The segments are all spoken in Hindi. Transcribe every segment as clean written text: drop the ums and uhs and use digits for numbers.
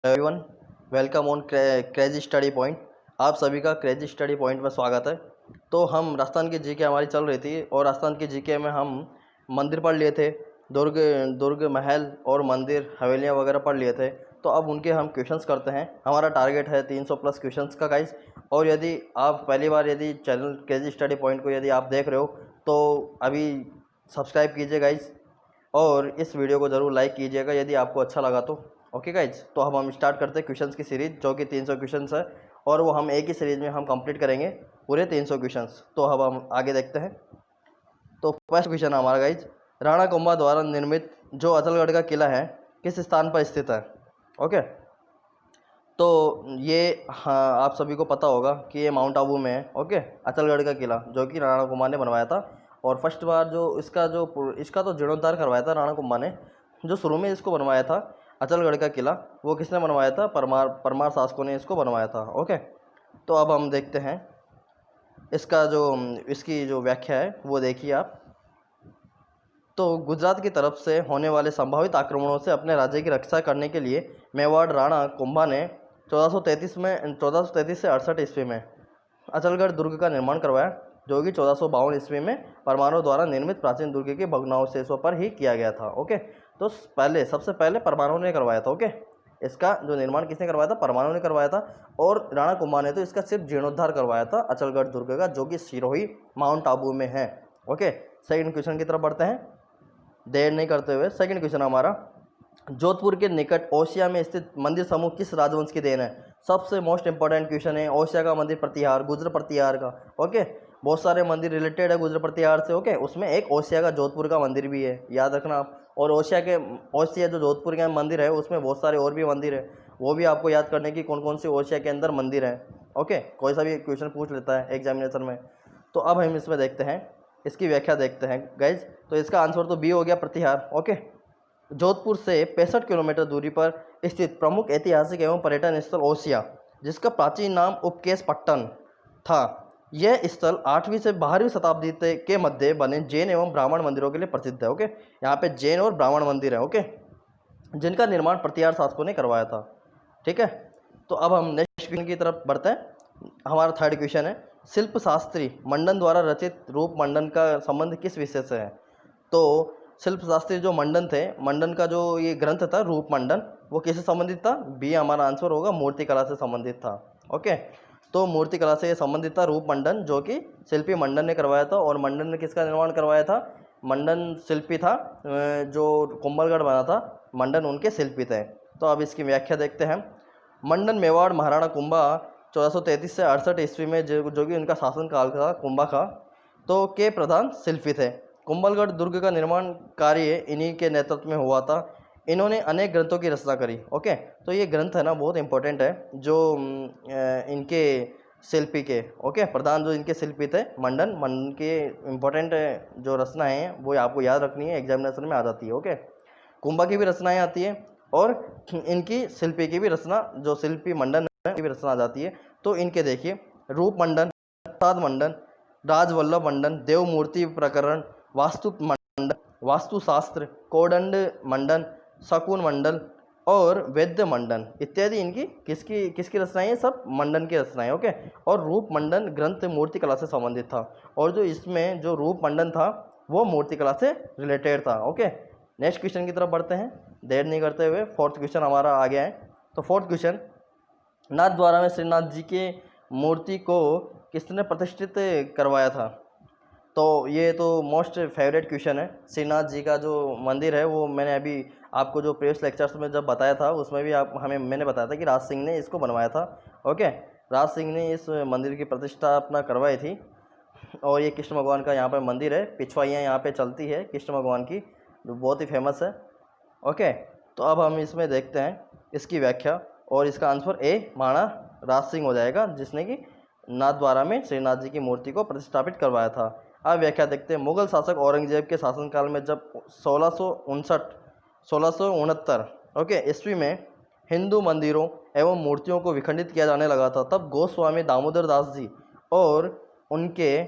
Everyone, welcome on crazy study point. आप सभी का क्रेजी स्टडी पॉइंट में स्वागत है। तो हम राजस्थान की जीके हमारी चल रही थी और राजस्थान की जीके में हम मंदिर पढ़ लिए थे। दुर्ग दुर्ग महल और मंदिर हवेलियाँ वगैरह पढ़ लिए थे। तो अब उनके हम क्वेश्चंस करते हैं। हमारा टारगेट है 300 प्लस क्वेश्चंस का गाइस। और यदि आप पहली बार यदि चैनल क्रेजी स्टडी पॉइंट को यदि आप देख रहे हो तो अभी सब्सक्राइब कीजिए गाइस, और इस वीडियो को ज़रूर लाइक कीजिएगा यदि आपको अच्छा लगा तो। ओके गाइज, तो अब हम स्टार्ट करते हैं क्वेश्चंस की सीरीज़, जो कि 300 क्वेश्चंस है और वो हम एक ही सीरीज़ में हम कंप्लीट करेंगे पूरे 300 क्वेश्चंस। तो अब हम आगे देखते हैं। तो फर्स्ट क्वेश्चन हमारा गाइज, राणा कुंभा द्वारा निर्मित जो अचलगढ़ का किला है किस स्थान पर स्थित है? ओके, तो ये हाँ आप सभी को पता होगा कि ये माउंट आबू में है। ओके, अचलगढ़ का किला जो कि राणा कुंभा ने बनवाया था। और फर्स्ट बार जो इसका तो जीर्णोद्धार करवाया था राणा कुंभा ने। जो शुरू में इसको बनवाया था अचलगढ़ का किला, वो किसने बनवाया था? परमार शासकों ने इसको बनवाया था। ओके, तो अब हम देखते हैं इसकी जो व्याख्या है वो देखिए आप। तो गुजरात की तरफ से होने वाले संभावित आक्रमणों से अपने राज्य की रक्षा करने के लिए मेवाड़ राणा कुंभा ने 1433 से 68 ईस्वी में अचलगढ़ दुर्ग का निर्माण करवाया, जो कि 1452 ईस्वी में परमाणु द्वारा निर्मित प्राचीन दुर्ग के भग्नावशेषों पर ही किया गया था। ओके, तो सबसे पहले परमाणु ने करवाया था। ओके, इसका जो निर्माण किसने करवाया था? परमाणु ने करवाया था। और राणा कुंभा ने तो इसका सिर्फ जीर्णोद्धार करवाया था अचलगढ़ दुर्ग का, जो कि सिरोही माउंट आबू में है। ओके, सेकंड क्वेश्चन की तरफ बढ़ते हैं देर नहीं करते हुए। सेकंड क्वेश्चन हमारा, जोधपुर के निकट ओसिया में स्थित मंदिर समूह किस राजवंश की देन है? सबसे मोस्ट इंपॉर्टेंट क्वेश्चन है। ओसिया का मंदिर प्रतिहार, गुजर प्रतिहार का। ओके, बहुत सारे मंदिर रिलेटेड है गुजर प्रतिहार से। ओके, उसमें एक ओसिया का जोधपुर का मंदिर भी है, याद रखना आप। और ओसिया जो जोधपुर के मंदिर है उसमें बहुत सारे और भी मंदिर है, वो भी आपको याद करने की कौन कौन से ओसिया के अंदर मंदिर है। ओके, कोई सा भी क्वेश्चन पूछ लेता है एग्जामिनेशन में। तो अब हम इसमें देखते हैं, इसकी व्याख्या देखते हैं गाइज। तो इसका आंसर तो बी हो गया, प्रतिहार। ओके, जोधपुर से 65 किलोमीटर दूरी पर स्थित प्रमुख ऐतिहासिक एवं पर्यटन स्थल ओसिया, जिसका प्राचीन नाम उपकेश पट्टन था। यह स्थल 8वीं से 12वीं शताब्दी के मध्य बने जैन एवं ब्राह्मण मंदिरों के लिए प्रसिद्ध है। ओके, यहाँ पे जैन और ब्राह्मण मंदिर है। ओके, जिनका निर्माण प्रतिहार शासकों ने करवाया था। ठीक है, तो अब हम नेक्स्ट क्वेश्चन की तरफ बढ़ते हैं। हमारा थर्ड क्वेश्चन है, शिल्प शास्त्री मंडन द्वारा रचित रूप मंडन का संबंध किस विषय से है? तो शिल्प शास्त्री जो मंडन थे, मंडन का जो ये ग्रंथ था रूप मंडन, वो किससे संबंधित था? बी हमारा आंसर होगा, मूर्ति कला से संबंधित था। ओके, तो मूर्ति कला से संबंधित था रूप मंडन, जो कि शिल्पी मंडन ने करवाया था। और मंडन ने किसका निर्माण करवाया था? मंडन शिल्पी था, जो कुंभलगढ़ बना था, मंडन उनके शिल्पी थे। तो अब इसकी व्याख्या देखते हैं। मंडन मेवाड़ महाराणा कुंभा 1433 से 68 ईस्वी में जो कि उनका शासनकाल था कुंभा का, तो के प्रधान शिल्पी थे। कुंभलगढ़ दुर्ग का निर्माण कार्य इन्हीं के नेतृत्व में हुआ था। इन्होंने अनेक ग्रंथों की रचना करी। ओके, तो ये ग्रंथ है ना बहुत इंपॉर्टेंट है, जो इनके शिल्पी के, ओके, प्रधान जो इनके शिल्पी थे मंडन के इम्पोर्टेंट जो रचनाएं हैं वो आपको याद रखनी है, एग्जामिनेशन में आ जाती है। ओके, कुंभा की भी रचनाएं आती है और इनकी शिल्पी की भी रचना, जो शिल्पी मंडन है की भी रचना आ जाती है। तो इनके देखिए, रूप मंडन, प्रसाद मंडन, राजवल्लभ मंडन, देव मूर्ति प्रकरण, वास्तु मंडन, वास्तुशास्त्र, कोदंड मंडन, शकुन मंडल और वैद्य मंडन इत्यादि इनकी किसकी किसकी रचनाएं हैं? सब मंडन की रचनाएं। ओके, और रूप मंडन ग्रंथ मूर्ति कला से संबंधित था, और जो इसमें जो रूप मंडन था वो मूर्ति कला से रिलेटेड था। ओके, नेक्स्ट क्वेश्चन की तरफ बढ़ते हैं देर नहीं करते हुए। फोर्थ क्वेश्चन हमारा आ गया है। तो फोर्थ क्वेश्चन, नाथ द्वारा में श्रीनाथ जी के मूर्ति को किसने प्रतिष्ठित करवाया था? तो ये तो मोस्ट फेवरेट क्वेश्चन है। श्रीनाथ जी का जो मंदिर है वो मैंने अभी आपको जो प्रीवियस लेक्चर्स में जब बताया था उसमें भी मैंने बताया था कि राज सिंह ने इसको बनवाया था। ओके, राज सिंह ने इस मंदिर की प्रतिष्ठापना करवाई थी। और ये कृष्ण भगवान का यहाँ पर मंदिर है, पिछवाइयाँ यहाँ पे चलती है कृष्ण भगवान की, जो बहुत ही फेमस है। ओके, तो अब हम इसमें देखते हैं इसकी व्याख्या, और इसका आंसर ए माना राज सिंह हो जाएगा, जिसने कि नाथ द्वारा में श्रीनाथ जी की मूर्ति को प्रतिष्ठापित करवाया था। अब व्याख्या देखते हैं। मुगल शासक औरंगजेब के शासनकाल में जब 1669 ओके ईस्वी में हिंदू मंदिरों एवं मूर्तियों को विखंडित किया जाने लगा था, तब गोस्वामी दामोदर दास जी और उनके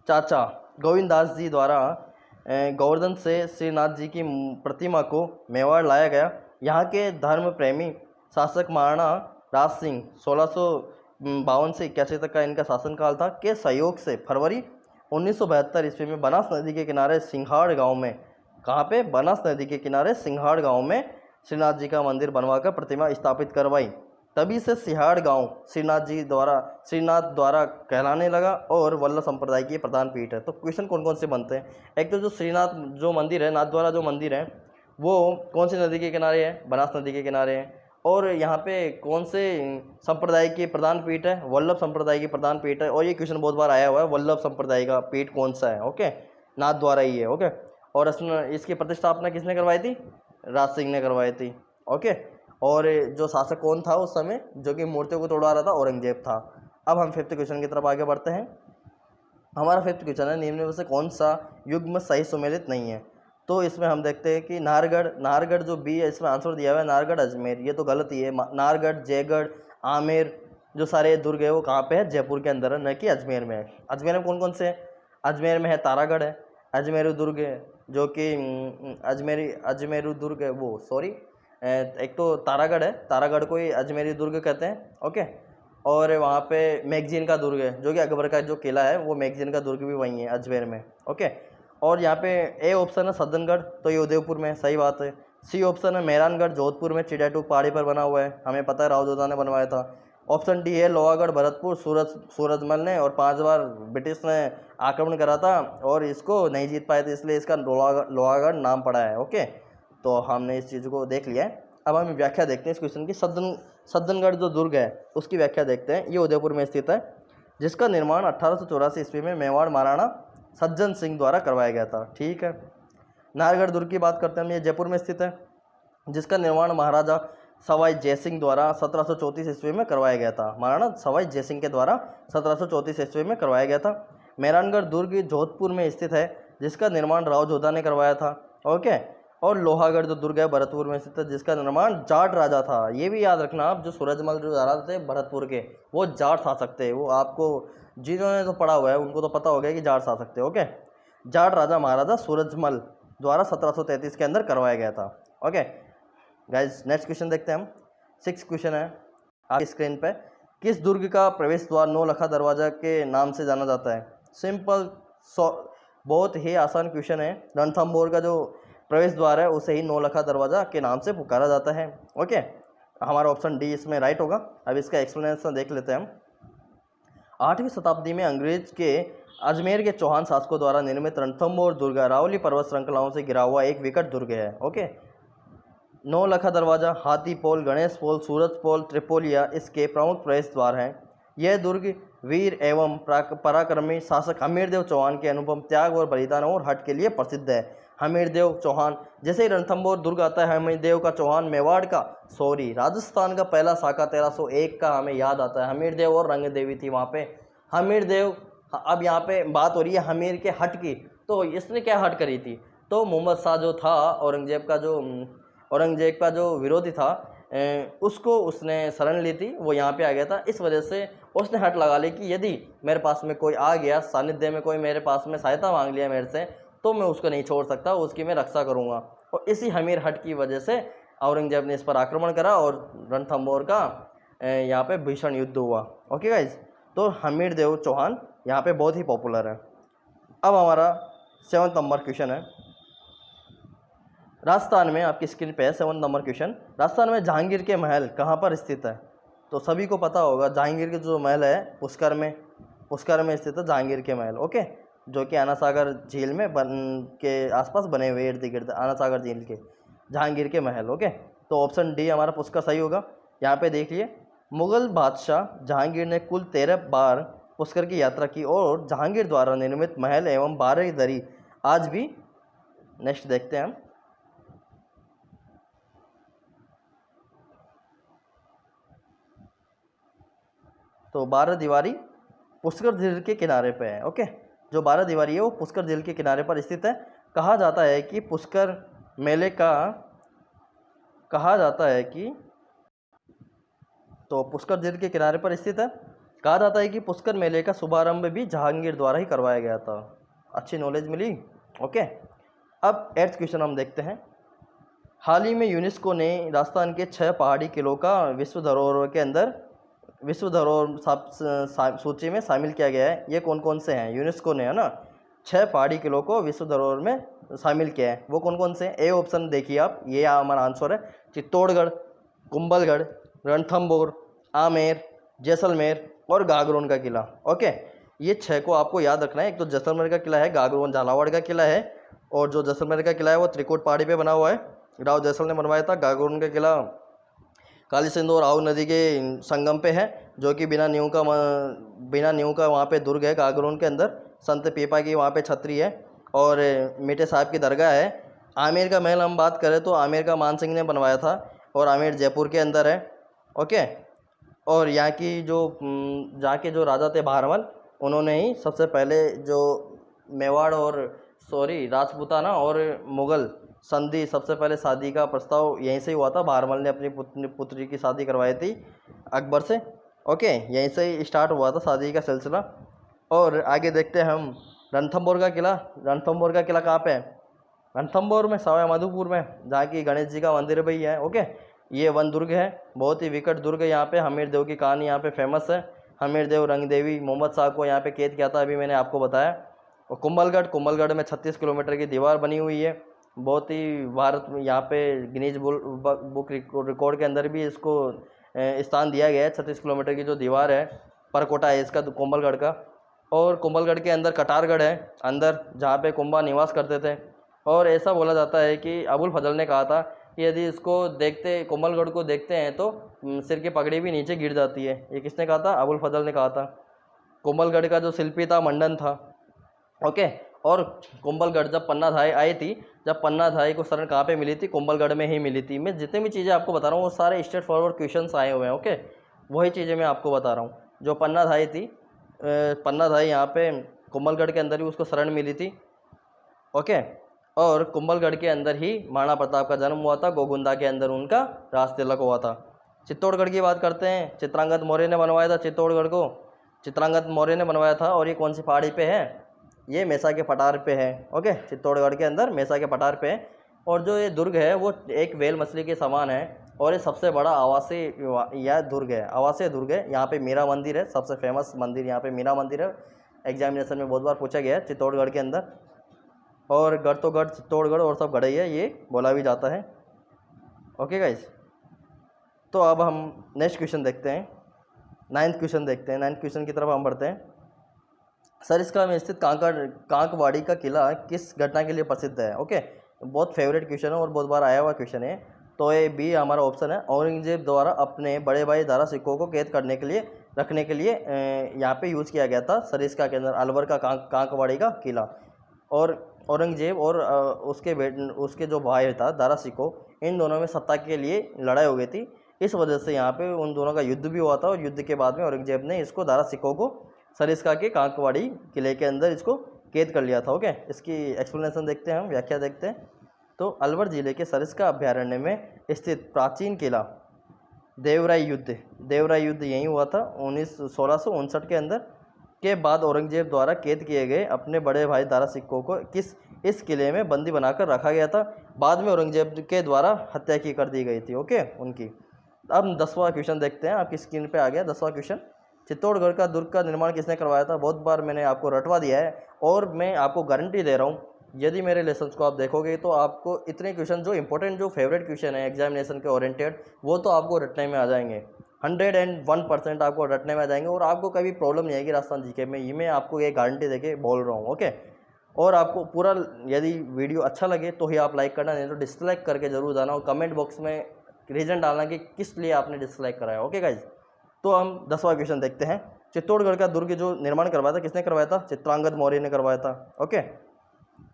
चाचा गोविंद दास जी द्वारा गोवर्धन से श्रीनाथ जी की प्रतिमा को मेवाड़ लाया गया। यहाँ के धर्म प्रेमी शासक महाराणा राज सिंह 1652 से 81 तक का इनका शासनकाल था के सहयोग से फरवरी 1972 ईस्वी में बनास नदी के किनारे सिंघाड़ गांव में, कहाँ पे, बनास नदी के किनारे सिंघाड़ गांव में श्रीनाथ जी का मंदिर बनवाकर प्रतिमा स्थापित करवाई। तभी से सिहाड़ गांव श्रीनाथ द्वारा कहलाने लगा और वल्लभ संप्रदाय की प्रधान पीठ है। तो क्वेश्चन कौन कौन से बनते हैं? एक तो जो श्रीनाथ जो मंदिर है, नाथ द्वारा जो मंदिर है, वो कौन सी नदी के किनारे है? बनास नदी के किनारे है। और यहाँ पे कौन से संप्रदाय की प्रधान पीठ है? वल्लभ संप्रदाय की प्रधान पीठ है। और ये क्वेश्चन बहुत बार आया हुआ है, वल्लभ संप्रदाय का पीठ कौन सा है? ओके, नाथ द्वारा ही है। ओके, और इसकी प्रतिष्ठापना किसने करवाई थी? राज सिंह ने करवाई थी। ओके, और जो शासक कौन था उस समय जो कि मूर्तियों को तोड़वा रहा था? औरंगजेब था। अब हम फिफ्थ क्वेश्चन की तरफ आगे बढ़ते हैं। हमारा फिफ्थ क्वेश्चन है, निम्न में से कौन सा युग्म सही सुमेलित नहीं है? तो इसमें हम देखते हैं कि नाहरगढ़ जो बी है, इसमें आंसर दिया हुआ है नाहरगढ़ अजमेर, ये तो गलत ही है। नाहरगढ़, जयगढ़, आमेर जो सारे दुर्ग है वो कहाँ पे है? जयपुर के अंदर है, न कि अजमेर में है। अजमेर में कौन कौन से है? अजमेर में है तारागढ़ है, अजमेरू दुर्ग है जो कि अजमेरू दुर्ग है, वो सॉरी, एक तो तारागढ़ है, तारागढ़ को ही अजमेरी दुर्ग कहते हैं। ओके, और वहाँ पे मैगजीन का दुर्ग है जो कि अकबर का जो किला है, वो मैगजीन का दुर्ग भी वहीं है अजमेर में। ओके, और यहाँ पे ए ऑप्शन है सज्जनगढ़, तो ये उदयपुर में, सही बात है। सी ऑप्शन है मेहरानगढ़, जोधपुर में, चिड़ियाटूक पहाड़ी पर बना हुआ है, हमें पता है राव जोधा ने बनवाया था। ऑप्शन डी है लोहागढ़, भरतपुर, सूरजमल ने, और 5 बार ब्रिटिश ने आक्रमण करा था और इसको नहीं जीत पाए थे, इसलिए इसका लोहागढ़ नाम पड़ा है। ओके, तो हमने इस चीज़ को देख लिया है। अब हम व्याख्या देखते हैं इस क्वेश्चन की। सज्जनगढ़ जो दुर्ग है उसकी व्याख्या देखते हैं। ये उदयपुर में स्थित है, जिसका निर्माण 1884 ईस्वी में मेवाड़ महाराणा सज्जन सिंह द्वारा करवाया गया था। ठीक है। नाहरगढ़ दुर्ग की बात करते हैं हम, ये जयपुर में स्थित है, जिसका निर्माण महाराजा सवाई जयसिंह द्वारा 1734 ईस्वी में करवाया गया था। महाराणा सवाई जयसिंह के द्वारा 1734 ईस्वी में करवाया गया था। मेहरानगढ़ दुर्ग जोधपुर में स्थित है, जिसका निर्माण राव जोधा ने करवाया था। ओके, और लोहागढ़ जो दुर्ग है भरतपुर में स्थित है, जिसका निर्माण जाट राजा था। ये भी याद रखना आप, जो सूरजमल जो राजा थे भरतपुर के, वो जाट शासक थे। वो आपको जिन्होंने तो पढ़ा हुआ है उनको तो पता हो गया कि जाट शासक थे। ओके, जाट राजा महाराजा सूरजमल द्वारा 1733 के अंदर करवाया गया था। ओके गाइज, नेक्स्ट क्वेश्चन देखते हैं हम। 6 क्वेश्चन है आपकी स्क्रीन पे। किस दुर्ग का प्रवेश द्वार नौलखा दरवाजा के नाम से जाना जाता है? सिंपल, बहुत ही आसान क्वेश्चन है। रणथंभौर का जो प्रवेश द्वार है उसे ही नौलखा दरवाजा के नाम से पुकारा जाता है। ओके, हमारा ऑप्शन डी इसमें राइट होगा। अब इसका एक्सप्लेनेशन देख लेते हैं हम। 8वीं शताब्दी में अंग्रेज के अजमेर के चौहान शासकों द्वारा निर्मित रणथंभौर दुर्ग अरावली पर्वत श्रृंखलाओं से घिरा हुआ एक विकट दुर्ग है। ओके, नौलखा दरवाजा, हाथी पोल, गणेश पोल, सूरज पोल, त्रिपोलिया इसके प्रमुख प्रवेश द्वार हैं। यह दुर्ग वीर एवं पराक्रमी शासक हमीरदेव चौहान के अनुपम त्याग और बलिदान और हट के लिए प्रसिद्ध है। हमीरदेव चौहान, जैसे ही रणथंभौर दुर्ग आता है, हमीरदेव का चौहान मेवाड़ का, राजस्थान का पहला साका 1301 का हमें याद आता है। हमीरदेव और रंग देवी थी वहाँ पे। हमीरदेव, अब यहाँ पे बात हो रही है हमीर के हट की, तो इसने क्या हट करी थी? तो मोहम्मद शाह जो था, औरंगजेब का जो विरोधी था, उसको उसने शरण ली थी, वो यहाँ पे आ गया था। इस वजह से उसने हट लगा ली कि यदि मेरे पास में कोई आ गया, सानिध्य में कोई मेरे पास में सहायता मांग लिया मेरे से, तो मैं उसको नहीं छोड़ सकता, उसकी मैं रक्षा करूँगा। और इसी हमीर हट की वजह से औरंगजेब ने इस पर आक्रमण करा और रणथंभौर का यहाँ पे भीषण युद्ध हुआ। ओके गाइज, तो हमीरदेव चौहान यहाँ पे बहुत ही पॉपुलर है। अब हमारा 7 नंबर क्वेश्चन है। राजस्थान में, आपकी स्क्रीन पे है 7 नंबर क्वेश्चन। राजस्थान में जहांगीर के महल कहाँ पर स्थित है? तो सभी को पता होगा, जहांगीर के जो महल है पुष्कर में स्थित है जहांगीर के महल। ओके, जो कि आना सागर झील में के आसपास बने हुए, इर्द गिर्द आना सागर झील के जहांगीर के महल। ओके, तो ऑप्शन डी हमारा पुष्कर सही होगा। यहाँ पे देखिए, मुगल बादशाह जहांगीर ने कुल 13 बार पुष्कर की यात्रा की और जहांगीर द्वारा निर्मित महल एवं 12 दरी आज भी, नेक्स्ट देखते हैं हम। तो 12 दीवारी पुष्कर झील के किनारे पे है। ओके, जो 12 दीवारी है वो पुष्कर झील के किनारे पर स्थित है। कहा जाता है कि पुष्कर मेले का तो पुष्कर झील के किनारे पर स्थित है। कहा जाता है कि पुष्कर मेले का शुभारंभ भी जहांगीर द्वारा ही करवाया गया था। अच्छी नॉलेज मिली। ओके, अब 8th क्वेश्चन हम देखते हैं। हाल ही में यूनेस्को ने राजस्थान के 6 पहाड़ी किलों का विश्व धरोहर सूची में शामिल किया गया है। ये कौन कौन से हैं? यूनेस्को ने, है ना, 6 पहाड़ी किलों को विश्व धरोहर में शामिल किया है। वो कौन कौन से हैं? ए ऑप्शन देखिए आप, ये हमारा आंसर है। चित्तौड़गढ़, कुंभलगढ़, रणथंभौर, आमेर, जैसलमेर और गागरोन का किला। ओके, ये 6 को आपको याद रखना है। एक तो जैसलमेर का किला है, गागरोन झालावाड़ का किला है, और जो जैसलमेर का किला है वो त्रिकुट पहाड़ी पे बना हुआ है, राव जैसल ने बनवाया था। गागरोन का किला काली सिंधु और आओ नदी के संगम पे है, जो कि बिना नींव का वहाँ पे दुर्ग है गागरोन के अंदर। संत पीपा की वहाँ पे छतरी है और मीठे साहब की दरगाह है। आमेर का महल हम बात करें तो आमेर का मान सिंह ने बनवाया था, और आमेर जयपुर के अंदर है। ओके, और यहाँ के जो राजा थे भारमल, उन्होंने ही सबसे पहले जो मेवाड़ और राजपूताना और मुग़ल संधि, सबसे पहले शादी का प्रस्ताव यहीं से ही हुआ था। भारमल ने अपनी पुत्री की शादी करवाई थी अकबर से। ओके, यहीं से ही स्टार्ट हुआ था शादी का सिलसिला। और आगे देखते हैं हम रणथंभौर का किला। रणथंभौर का किला कहाँ पे है? रणथंभौर में, सवाई माधोपुर में, जहाँ की गणेश जी का मंदिर भी है। ओके, ये वन दुर्ग है, बहुत ही विकट दुर्ग है। यहाँ पे हमीर देव की कहानी यहाँ पे फेमस है। हमीर देव रंगदेवी मोहम्मद शाह को यहाँ पे कैद किया था, अभी मैंने आपको बताया। और कुंभलगढ़ में 36 किलोमीटर की दीवार बनी हुई है, बहुत ही भारत में यहाँ पे गिनीज बुक रिकॉर्ड के अंदर भी इसको स्थान दिया गया है। 36 किलोमीटर की जो दीवार है, परकोटा है इसका कुंभलगढ़ का। और कुंभलगढ़ के अंदर कटारगढ़ है अंदर, जहाँ पे कुंभा निवास करते थे। और ऐसा बोला जाता है कि अबुल फजल ने कहा था कि यदि कुंभलगढ़ को देखते हैं तो सिर की पगड़ी भी नीचे गिर जाती है। ये किसने कहा था? अबुल फजल ने कहा था। कुंभलगढ़ का जो शिल्पी था मंडन था। ओके, और कुंभलगढ़ जब पन्नाधाय आई थी, जब पन्नाधाय को शरण कहाँ पे मिली थी? कुंभलगढ़ में ही मिली थी। मैं जितनी भी चीज़ें आपको बता रहा हूँ वो सारे स्ट्रेट फॉरवर्ड क्वेश्चंस आए हुए हैं। ओके, वही चीज़ें मैं आपको बता रहा हूँ। जो पन्नाधाय थी, पन्नाधाय यहाँ पे कुंभलगढ़ के अंदर ही उसको शरण मिली थी। ओके, और कुंभलगढ़ के अंदर ही महाराणा प्रताप का जन्म हुआ था, गोगुंदा के अंदर उनका राज तिलक हुआ था। चित्तौड़गढ़ की बात करते हैं। चित्रांगद मौर्य ने बनवाया था चित्तौड़गढ़ को, चित्रांगद मौर्य ने बनवाया था। और ये कौन सी पहाड़ी पे है? ये मेसा के पठार पे है। ओके, चित्तौड़गढ़ के अंदर मेसा के पठार पे है। और जो ये दुर्ग है वो एक वेल मछली के समान है, और ये सबसे बड़ा आवासीय दुर्ग है। यहाँ पे मीरा मंदिर है, सबसे फेमस मंदिर यहाँ पे मीरा मंदिर है। एग्जामिनेशन में बहुत बार पूछा गया है चित्तौड़गढ़ के अंदर। और गढ़ तो गढ़ चित्तौड़गढ़ और सब गढ़ ही है, ये बोला भी जाता है। ओके गाइस, तो अब हम नेक्स्ट क्वेश्चन देखते हैं। 9th क्वेश्चन देखते हैं। 9th क्वेश्चन की तरफ हम बढ़ते हैं। सरिस्का में स्थित कांकवाड़ी का किला किस घटना के लिए प्रसिद्ध है? ओके, बहुत फेवरेट क्वेश्चन है और बहुत बार आया हुआ क्वेश्चन है। तो ये बी हमारा ऑप्शन है। औरंगजेब द्वारा अपने बड़े भाई दारा सिक्कों को कैद रखने के लिए यहाँ पे यूज़ किया गया था सरिस्का के अंदर, अलवर का कांकवाड़ी का किला। और औरंगजेब और उसके जो भाई था दारा सिक्को, इन दोनों में सत्ता के लिए लड़ाई हो गई थी। इस वजह से यहाँ पे उन दोनों का युद्ध भी हुआ था, और युद्ध के बाद में औरंगजेब ने इसको दारा सिक्कों को सरिस्का के कांकवाड़ी किले के अंदर इसको कैद कर लिया था। ओके, इसकी एक्सप्लेनेशन देखते हैं, हम व्याख्या देखते हैं। तो अलवर जिले के सरिस्का अभ्यारण्य में स्थित प्राचीन किला देवराय युद्ध यहीं हुआ था 1659 के अंदर। के बाद औरंगजेब द्वारा कैद किए गए अपने बड़े भाई दारा सिक्कों को इस किले में बंदी बनाकर रखा गया था। बाद में औरंगजेब के द्वारा हत्या कर दी गई थी। ओके, उनकी। अब 10वां क्वेश्चन देखते हैं। आपकी स्क्रीन पे आ गया 10वां क्वेश्चन। चित्तौड़गढ़ का दुर्ग का निर्माण किसने करवाया था? बहुत बार मैंने आपको रटवा दिया है, और मैं आपको गारंटी दे रहा हूँ, यदि मेरे लेसन्स को आप देखोगे तो आपको इतने क्वेश्चन जो इंपॉर्टेंट, जो फेवरेट क्वेश्चन है एग्जामिनेशन के ओरिएंटेड, वो तो आपको रटने में आ जाएंगे। 101% आपको रटने में आ जाएंगे, और आपको कभी प्रॉब्लम नहीं आएगी राजस्थान जीके में। ये मैं आपको ये गारंटी देके बोल रहा हूँ। ओके, और आपको पूरा, यदि वीडियो अच्छा लगे तो ही आप लाइक करना, नहीं तो डिसलाइक करके जरूर जाना, और कमेंट बॉक्स में रीज़न डालना कि किस लिए आपने डिसलाइक कराया। ओके गाइज, तो हम 10वां क्वेश्चन देखते हैं। चित्तौड़गढ़ का दुर्ग जो निर्माण करवाया था, किसने करवाया था? चित्रांगद मौर्य ने करवाया था। ओके,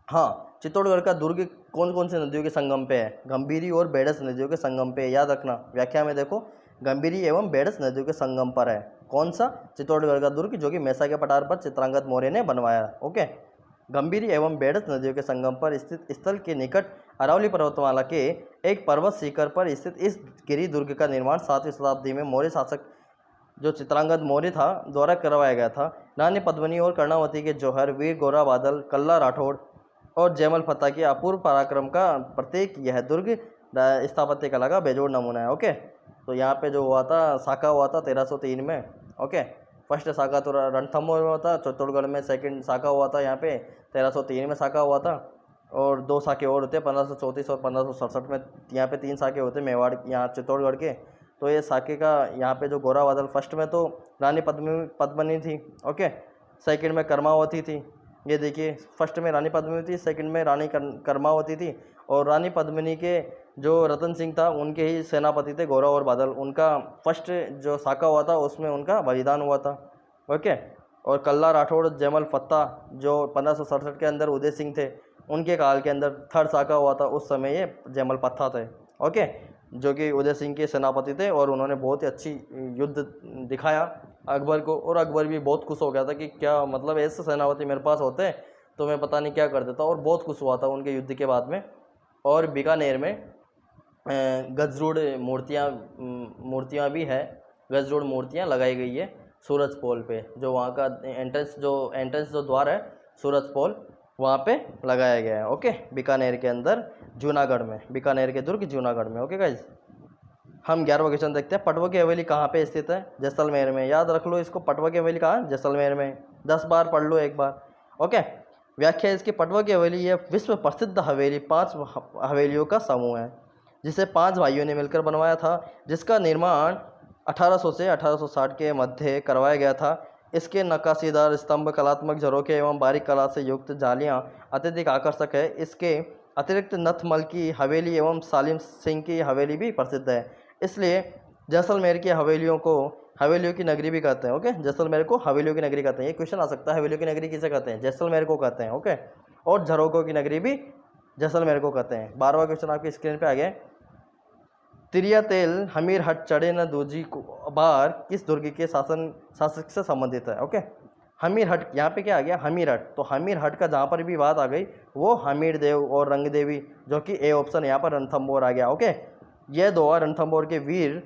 हाँ, चित्तौड़गढ़ का दुर्ग कौन कौन सी नदियों के संगम पे है? गंभीरी और बेडस नदियों के संगम पे, याद रखना। व्याख्या में देखो, गंभीरी एवं बेडस नदियों के संगम पर है। कौन सा? चित्तौड़गढ़ का दुर्ग, जो कि मेसा के पठार पर चित्रांगद मौर्य ने बनवाया। ओके, गंभीरी एवं बेडस नदियों के संगम पर स्थित स्थल के निकट अरावली पर्वतमाला के एक पर्वत शिखर पर स्थित इस गिरी दुर्ग का निर्माण 7वीं शताब्दी में मौर्य शासक जो चित्रांगद मौर्य था द्वारा करवाया गया था। रानी पद्मिनी और कर्णावती के जौहर, वीर गोरा बादल, कल्ला राठौड़ और जयमल फतह की अपूर्व पराक्रम का प्रतीक यह दुर्ग स्थापत्य कला का बेजोड़ नमूना है। ओके, तो यहाँ पे जो हुआ था साका हुआ था 1303 में। ओके, फर्स्ट साका तो रणथंभौर में हुआ था चित्तौड़गढ़ में, सेकंड साका हुआ था यहाँ पे 1303 में साका हुआ था। और 2 साके और होते हैं 1534 और 1567 में, यहाँ पे 3 साके होते हैं मेवाड़ यहाँ चित्तौड़गढ़ के। तो ये साके का यहाँ पे जो गोरा बादल, फर्स्ट में तो रानी पद्मिनी थी। ओके, सेकंड में कर्मावती थी। ये देखिए, फर्स्ट में रानी पद्मिनी थी, सेकंड में रानी कर्मावती थी। और रानी पद्मिनी के जो रतन सिंह था उनके ही सेनापति थे गौरव और बादल। उनका फर्स्ट जो साका हुआ था उसमें उनका बलिदान हुआ था। ओके, और कल्ला राठौड़ जयमल फत्ता जो 1567 के अंदर उदय सिंह थे उनके काल के अंदर थर्ड साका हुआ था, उस समय ये जयमल फत्ता थे। ओके, जो कि उदय सिंह के सेनापति थे और उन्होंने बहुत ही अच्छी युद्ध दिखाया अकबर को। और अकबर भी बहुत खुश हो गया था कि क्या मतलब ऐसे सेनापति मेरे पास होते तो मैं पता नहीं क्या कर देता, और बहुत खुश हुआ था उनके युद्ध के बाद में। और बीकानेर में गजरूड़ मूर्तियाँ भी है, गजरूड़ मूर्तियाँ लगाई गई है सूरज पोल पे, जो वहाँ का एंट्रेंस जो द्वार है सूरज पोल वहाँ पे लगाया गया है। ओके, बीकानेर के अंदर जूनागढ़ में, बीकानेर के दुर्ग जूनागढ़ में। ओके गाइज, हम 11वां क्वेश्चन देखते हैं। पटवा की हवेली कहाँ पे स्थित है? जैसलमेर में। याद रख लो इसको, पटवा की हवेली कहाँ? जैसलमेर में। 10 बार पढ़ लो एक बार। ओके, व्याख्या इसकी, पटवा की हवेली यह विश्व प्रसिद्ध हवेली 5 हवेलियों का समूह है जिसे 5 भाइयों ने मिलकर बनवाया था, जिसका निर्माण 1800 से 1860 के मध्य करवाया गया था। इसके नक्काशीदार स्तंभ, कलात्मक झरोखे एवं बारीक कला से युक्त जालियां अत्यधिक आकर्षक है। इसके अतिरिक्त नथमल की हवेली एवं सालिम सिंह की हवेली भी प्रसिद्ध है, इसलिए जैसलमेर की हवेलियों की नगरी भी कहते हैं। ओके, जैसलमेर को हवेलियों की नगरी कहते हैं। ये क्वेश्चन आ सकता है, हवेलियों की नगरी किसे कहते हैं? जैसलमेर को कहते हैं। ओके, और झरोखों की नगरी भी जैसलमेर को कहते हैं। 12वां क्वेश्चन आपकी स्क्रीन पे आ गया। तिरिया तेल हमीर हट चढ़े न दूजी बार किस दुर्ग के शासक से संबंधित है? ओके, हमीर हट, यहाँ पे क्या आ गया? हमीर हट। तो हमीर हट का जहाँ पर भी बात आ गई वो हमीर देव और रंग देवी, जो कि ए ऑप्शन यहाँ पर रणथंभौर आ गया। ओके, ये 2 रणथंभौर के वीर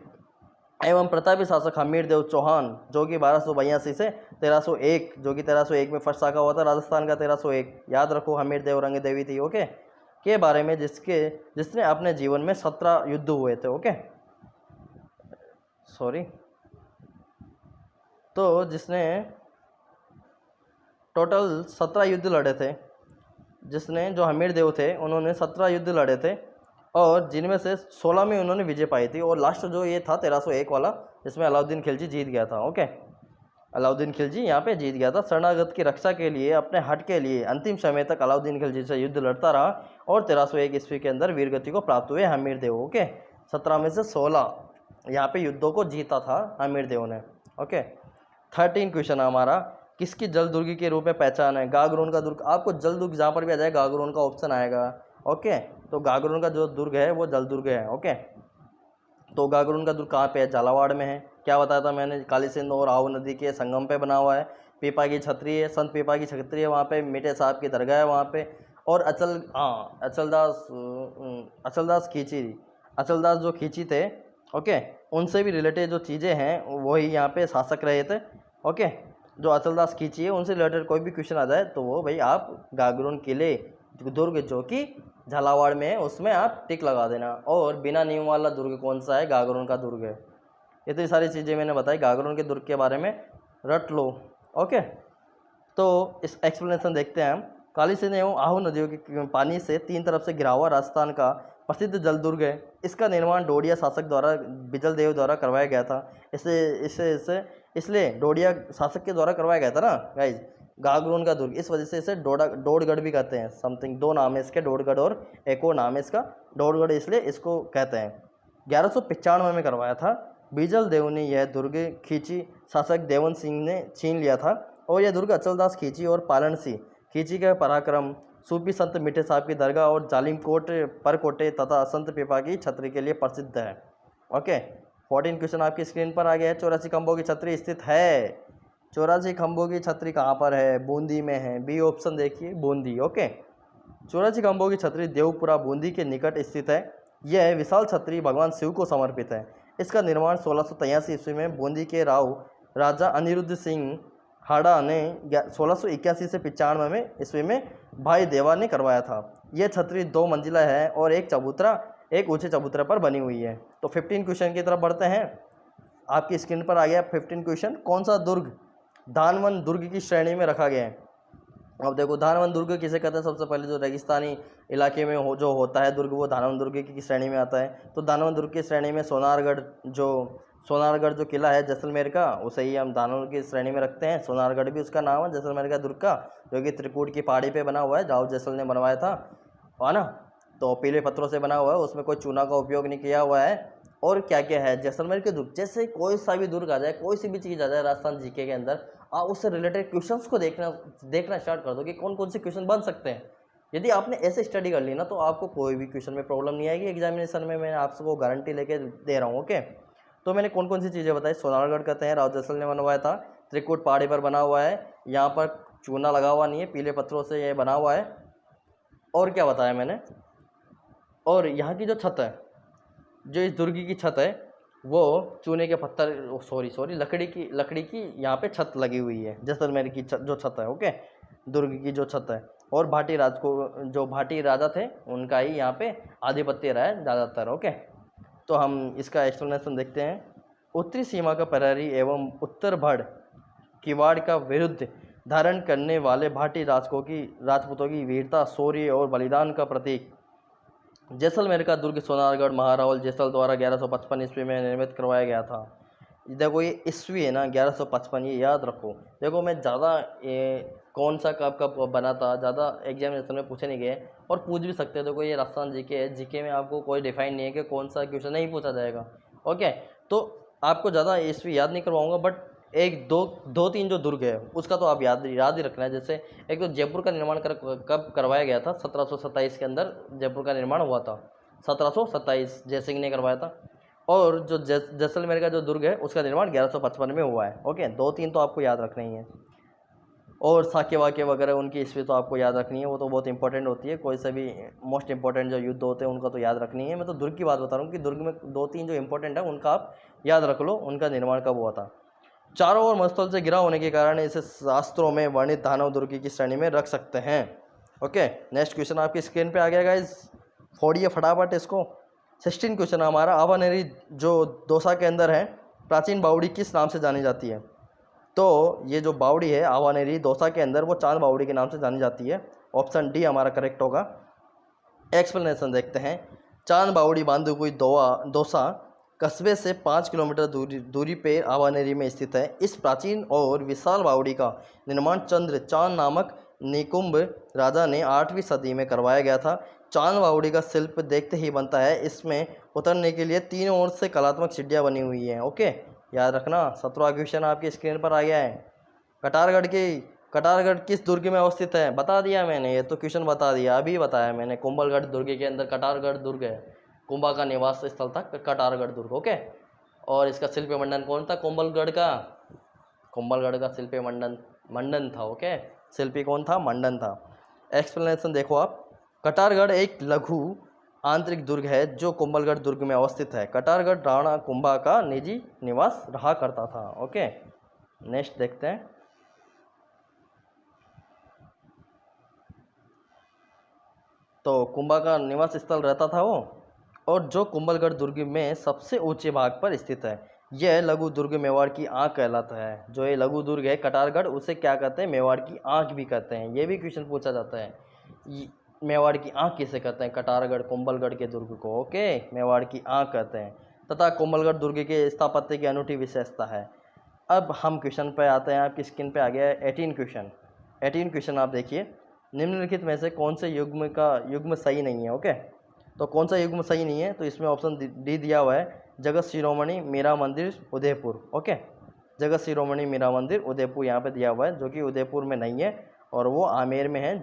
एवं प्रतापी शासक हमीर देव चौहान, जो कि 1282 से 1301, जो कि 1301 में फर्स्ट साका हुआ था राजस्थान का 1301। याद रखो, हमीर देव रंग देवी थी। ओके, के बारे में जिसने अपने जीवन में 17 युद्ध हुए थे। ओके, सॉरी, तो जिसने टोटल 17 युद्ध लड़े थे, जो हमीर देव थे उन्होंने 17 युद्ध लड़े थे, और जिनमें से 16 में उन्होंने विजय पाई थी। और लास्ट जो ये था 1301 वाला, जिसमें अलाउद्दीन खिलजी जीत गया था। ओके, अलाउद्दीन खिलजी यहाँ पे जीत गया था। शरणागत की रक्षा के लिए, अपने हट के लिए अंतिम समय तक अलाउद्दीन खिलजी से युद्ध लड़ता रहा और 1301 ईस्वी के अंदर वीरगति को प्राप्त हुए हमीर देव। ओके, 17 में से 16 यहाँ पे युद्धों को जीता था हमीर देव ने। ओके, 13 क्वेश्चन हमारा, किसकी जल दुर्ग के रूप में पहचान है? गागरोन का दुर्ग। आपको जल दुर्ग जहाँ पर भी आ जाए गागरोन का ऑप्शन आएगा। ओके, तो गागरोन का जो दुर्ग है वो जल दुर्ग है। ओके, तो गागरोन का दुर्ग कहाँ पे है? झालावाड़ में है। क्या बताया था मैंने? काली सिंध और आओ नदी के संगम पे बना हुआ है। पीपा की छतरी है, संत पीपा की छतरी है वहाँ पे। मीठे साहब की दरगाह है वहाँ पे। और अचलदास जो खींची थे, ओके, उनसे भी रिलेटेड जो चीज़ें हैं वही यहाँ पे शासक रहे थे। ओके, जो अचलदास खींची है उनसे रिलेटेड कोई भी क्वेश्चन आ जाए तो वो भाई आप गागरोन किले दुर्ग जो कि झालावाड़ में है उसमें आप टिक लगा देना। और बिना नींव वाला दुर्ग कौन सा है? गागरोन का दुर्ग है। इतनी सारी चीज़ें मैंने बताई गागरोन के दुर्ग के बारे में, रट लो। ओके, तो इस एक्सप्लेनेशन देखते हैं हम। काली सिंध एवं आहू नदियों के पानी से 3 तरफ से घिरा हुआ राजस्थान का प्रसिद्ध जल दुर्ग है। इसका निर्माण डोडिया शासक द्वारा, बिजल देव द्वारा करवाया गया था। इसलिए डोडिया शासक के द्वारा करवाया गया था ना गाइज, गागरोन का दुर्ग। इस वजह से इसे डोडगढ़ भी कहते हैं। समथिंग 2 नाम है इसके, डोडगढ़ और एक और नाम है इसका डोडगढ़, इसलिए इसको कहते हैं। 1195 में करवाया था। बिजल देव ने यह दुर्ग खींची शासक देवन सिंह ने छीन लिया था। और यह दुर्ग अचलदास खींची और पालन सिंह खींची का पराक्रम, सूफी संत मीठे साहब की दरगाह और जालिम कोट परकोटे तथा संत पीपा की छतरी के लिए प्रसिद्ध है। ओके, 14 क्वेश्चन आपकी स्क्रीन पर आ गया है। 84 खंभों की छतरी स्थित है। 84 खंभों की छतरी कहाँ पर है? बूंदी में है। बी ऑप्शन देखिए, बूंदी। ओके, 84 खंभों की छतरी देवपुरा बूंदी के निकट स्थित है। यह विशाल छतरी भगवान शिव को समर्पित है। इसका निर्माण 1683 ईस्वी में बूंदी के राव राजा अनिरुद्ध सिंह हाड़ा ने 1681 से 95 में ईस्वी में भाई देवा ने करवाया था। यह छतरी 2 मंजिला है और एक ऊंचे चबूतरा पर बनी हुई है। तो 15 क्वेश्चन की तरफ बढ़ते हैं। आपकी स्क्रीन पर आ गया 15 क्वेश्चन। कौन सा दुर्ग धानवन दुर्ग की श्रेणी में रखा गया है? अब देखो धानवन दुर्ग किसे कहते हैं? सबसे पहले जो रेगिस्तानी इलाके में जो होता है दुर्ग, वो धानवन दुर्ग की श्रेणी में आता है। तो धानवन दुर्ग की श्रेणी में सोनारगढ़ जो किला है जैसलमेर का, उसे ही हम धानवन की श्रेणी में रखते हैं। सोनारगढ़ भी उसका नाम है जैसलमेर का दुर्ग का, जो कि त्रिकूट की पहाड़ी पे बना हुआ है, राव जैसल ने बनवाया था, है ना। तो पीले पत्थरों से बना हुआ है, उसमें कोई चूना का उपयोग नहीं किया हुआ है। और क्या क्या है जैसलमेर के दुर्ग, जैसे कोई सा भी दुर्ग आ जाए, कोई सी भी चीज़ आ जाए राजस्थान जीके के अंदर, आप उससे रिलेटेड क्वेश्चंस को देखना स्टार्ट कर दो कि कौन कौन से क्वेश्चन बन सकते हैं। यदि आपने ऐसे स्टडी कर ली ना, तो आपको कोई भी क्वेश्चन में प्रॉब्लम नहीं आएगी एग्जामिनेशन में। मैं आपको गारंटी लेके दे रहा हूँ। ओके, तो मैंने कौन कौन सी चीज़ें बताई? सोनारगढ़ कहते हैं, राव जैसल ने बनवाया था, त्रिकूट पहाड़ी पर बना हुआ है, यहाँ पर चूना लगा हुआ नहीं है, पीले पत्थरों से ये बना हुआ है। और क्या बताया मैंने? और यहाँ की जो छत है, जो इस दुर्ग की छत है, वो चूने के पत्थर सॉरी लकड़ी की यहाँ पे छत लगी हुई है, जैसलमेर की जो छत है। ओके, दुर्ग की जो छत है। और जो भाटी राजा थे, उनका ही यहाँ पे आधिपत्य रहा है ज़्यादातर। ओके, तो हम इसका एक्सप्लेनेशन देखते हैं। उत्तरी सीमा का प्रहरी एवं उत्तर भड़ किवाड़ का विरुद्ध धारण करने वाले भाटी राजपूतों की वीरता, शौर्य और बलिदान का प्रतीक जैसलमेर का दुर्ग सोनारगढ़ महारावल जैसल द्वारा 1155 ईस्वी में निर्मित करवाया गया था। देखो ये ईस्वी है ना 1155, ये याद रखो। देखो मैं ज़्यादा कौन सा कब बना था, ज़्यादा एग्जामिनेशन में पूछे नहीं गए, और पूछ भी सकते हैं। देखो ये राजस्थान जीके है, जीके में आपको कोई डिफाइन नहीं है कि कौन सा क्वेश्चन नहीं पूछा जाएगा। ओके, तो आपको ज़्यादा ईस्वी याद नहीं करवाऊँगा, बट एक दो तीन जो दुर्ग है उसका तो आप याद ही रखना है। जैसे एक तो जयपुर का निर्माण कब करवाया गया था? 1727 के अंदर जयपुर का निर्माण हुआ था। 1727 जय सिंह ने करवाया था। और जो जैसलमेर का जो दुर्ग है उसका निर्माण 1155 में हुआ है। ओके, 2-3 तो आपको याद रखना ही है। और साके वाके वगैरह उनकी ईस्वी तो आपको याद रखनी है, वो तो बहुत इंपॉर्टेंट होती है। कोई से भी मोस्ट इंपॉर्टेंट जो युद्ध होते हैं उनका तो याद रखनी है। मैं तो दुर्ग की बात बता रहा हूँ कि दुर्ग में 2-3 जो इंपॉर्टेंट है उनका आप याद रख लो, उनका निर्माण कब हुआ था। चारों ओर मरुस्थल से घिरा होने के कारण इसे शास्त्रों में वर्णित दानव दुर्ग की श्रेणी में रख सकते हैं। ओके, नेक्स्ट क्वेश्चन आपकी स्क्रीन पे आ गया गाइस, फोड़िए फटाफट इसको। 16 क्वेश्चन हमारा। आवानेरी जो दौसा के अंदर है, प्राचीन बावड़ी किस नाम से जानी जाती है? तो ये जो बावड़ी है आवानेरी दौसा के अंदर, वो चांद बावड़ी के नाम से जानी जाती है। ऑप्शन डी हमारा करेक्ट होगा। एक्सप्लेनेशन देखते हैं। चांद बावड़ी बांधुकुई दौसा कस्बे से 5 किलोमीटर दूरी पे आवानेरी में स्थित है। इस प्राचीन और विशाल बावड़ी का निर्माण चांद नामक निकुंभ राजा ने 8वीं सदी में करवाया गया था। चांद बावड़ी का शिल्प देखते ही बनता है। इसमें उतरने के लिए 3 ओर से कलात्मक सीढ़ियाँ बनी हुई हैं। ओके, याद रखना। 17वां क्वेश्चन आपकी स्क्रीन पर आ गया है। कटारगढ़ किस दुर्ग में अवस्थित है? बता दिया मैंने, ये तो क्वेश्चन बता दिया, अभी बताया मैंने। कुंभलगढ़ दुर्ग के अंदर कटारगढ़ दुर्ग है। कुंभा का निवास स्थल था कटारगढ़ दुर्ग। ओके, और इसका शिल्पी मंडन कौन था? कुंभलगढ़ का शिल्पी मंडन था। ओके, शिल्पी कौन था? मंडन था। एक्सप्लेनेशन देखो आप। कटारगढ़ एक लघु आंतरिक दुर्ग है जो कुंभलगढ़ दुर्ग में अवस्थित है। कटारगढ़ राणा कुंभा का निजी निवास रहा करता था। ओके, नेक्स्ट देखते हैं। तो कुंभा का निवास स्थल रहता था वो, और जो कुंभलगढ़ दुर्ग में सबसे ऊंचे भाग पर स्थित है। यह लघु दुर्ग मेवाड़ की आंख कहलाता है। जो ये लघु दुर्ग है कटारगढ़, उसे क्या कहते हैं? मेवाड़ की आंख भी कहते हैं। ये भी क्वेश्चन पूछा जाता है, मेवाड़ की आंख किसे कहते हैं? कटारगढ़ कुंभलगढ़ के दुर्ग को। ओके, मेवाड़ की आंख कहते हैं। तथा कुंभलगढ़ दुर्ग के स्थापत्य की अनूठी विशेषता है। अब हम क्वेश्चन पे आते हैं। आपकी स्क्रीन पे आ गया है 18 क्वेश्चन। आप देखिए, निम्नलिखित में से कौन से युग्म सही नहीं है? ओके, तो कौन सा युग्म सही नहीं है? तो इसमें ऑप्शन डी दिया हुआ है, जगत शिरोमणि मीरा मंदिर उदयपुर। ओके, जगत शिरोमणि मीरा मंदिर उदयपुर यहाँ पे दिया हुआ है, जो कि उदयपुर में नहीं है, और वो आमेर में है।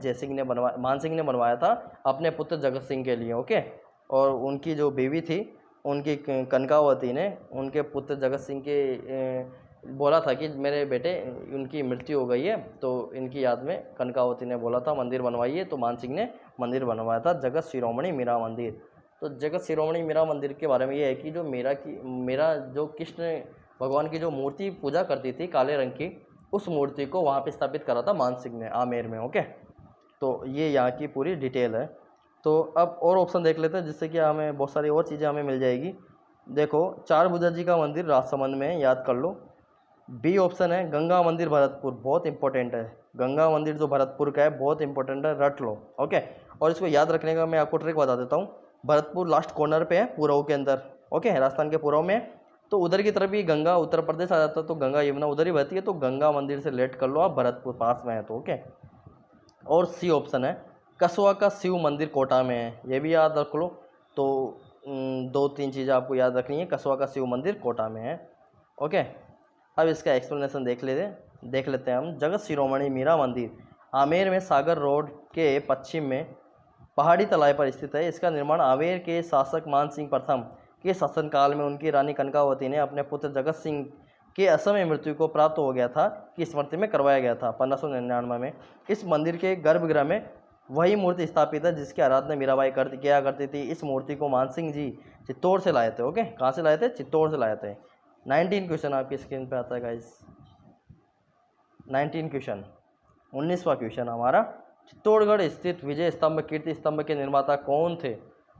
मान सिंह ने बनवाया था अपने पुत्र जगत सिंह के लिए। ओके, और उनकी जो बीवी थी, उनकी कनकावती ने उनके पुत्र जगत सिंह के बोला था कि मेरे बेटे, उनकी मृत्यु हो गई है, तो इनकी याद में कनकावती ने बोला था मंदिर बनवाइए, तो मान सिंह ने मंदिर बनवाया था जगत शिरोमणि मीरा मंदिर। तो जगत शिरोमणि मीरा मंदिर के बारे में ये है कि जो मेरा जो कृष्ण भगवान की जो मूर्ति पूजा करती थी काले रंग की, उस मूर्ति को वहाँ पे स्थापित करा था मानसिंह ने आमेर में। ओके, तो ये यहाँ की पूरी डिटेल है। तो अब और ऑप्शन देख लेते हैं जिससे कि हमें बहुत सारी और चीज़ें हमें मिल जाएगी। देखो, चार भुजा जी का मंदिर राजसमंद में, याद कर लो। बी ऑप्शन है गंगा मंदिर भरतपुर, बहुत इंपॉर्टेंट है। गंगा मंदिर जो भरतपुर का है बहुत इंपॉर्टेंट है, रट लो। ओके, और इसको याद रखने का मैं आपको ट्रिक बता देता हूँ। भरतपुर लास्ट कॉर्नर पे है पूर्व के अंदर। ओके, राजस्थान के पूर्व में, तो उधर की तरफ ही गंगा उत्तर प्रदेश आ जाता है, तो गंगा यमुना उधर ही बहती है, तो गंगा मंदिर से रिलेट कर लो आप, भरतपुर पास में है तो। ओके, और सी ऑप्शन है कसवा का शिव मंदिर कोटा में है, ये भी याद रख लो। तो दो तीन चीज़ें आपको याद रखनी है, कसवा का शिव मंदिर कोटा में है। ओके, अब इसका एक्सप्लेनेशन देख लेते हैं हम। जगत शिरोमणि मीरा मंदिर आमेर में सागर रोड के पश्चिम में पहाड़ी तलाई पर स्थित है। इसका निर्माण आमेर के शासक मानसिंह प्रथम के शासनकाल में उनकी रानी कनकावती ने अपने पुत्र जगत सिंह के असमय मृत्यु को प्राप्त हो गया था की स्मृति में करवाया गया था 1599 में। इस मंदिर के गर्भगृह में वही मूर्ति स्थापित है जिसकी आराधना मीराबाई किया करती थी। इस मूर्ति को मानसिंह जी चित्तौड़ से लाए थे। ओके, कहाँ से लाए थे? चित्तौड़ से लाए थे। 19 क्वेश्चन आपकी स्क्रीन पे आता है गाइस। 19 क्वेश्चन, 19वां क्वेश्चन हमारा, चित्तौड़गढ़ स्थित विजय स्तंभ कीर्ति स्तंभ के निर्माता कौन थे?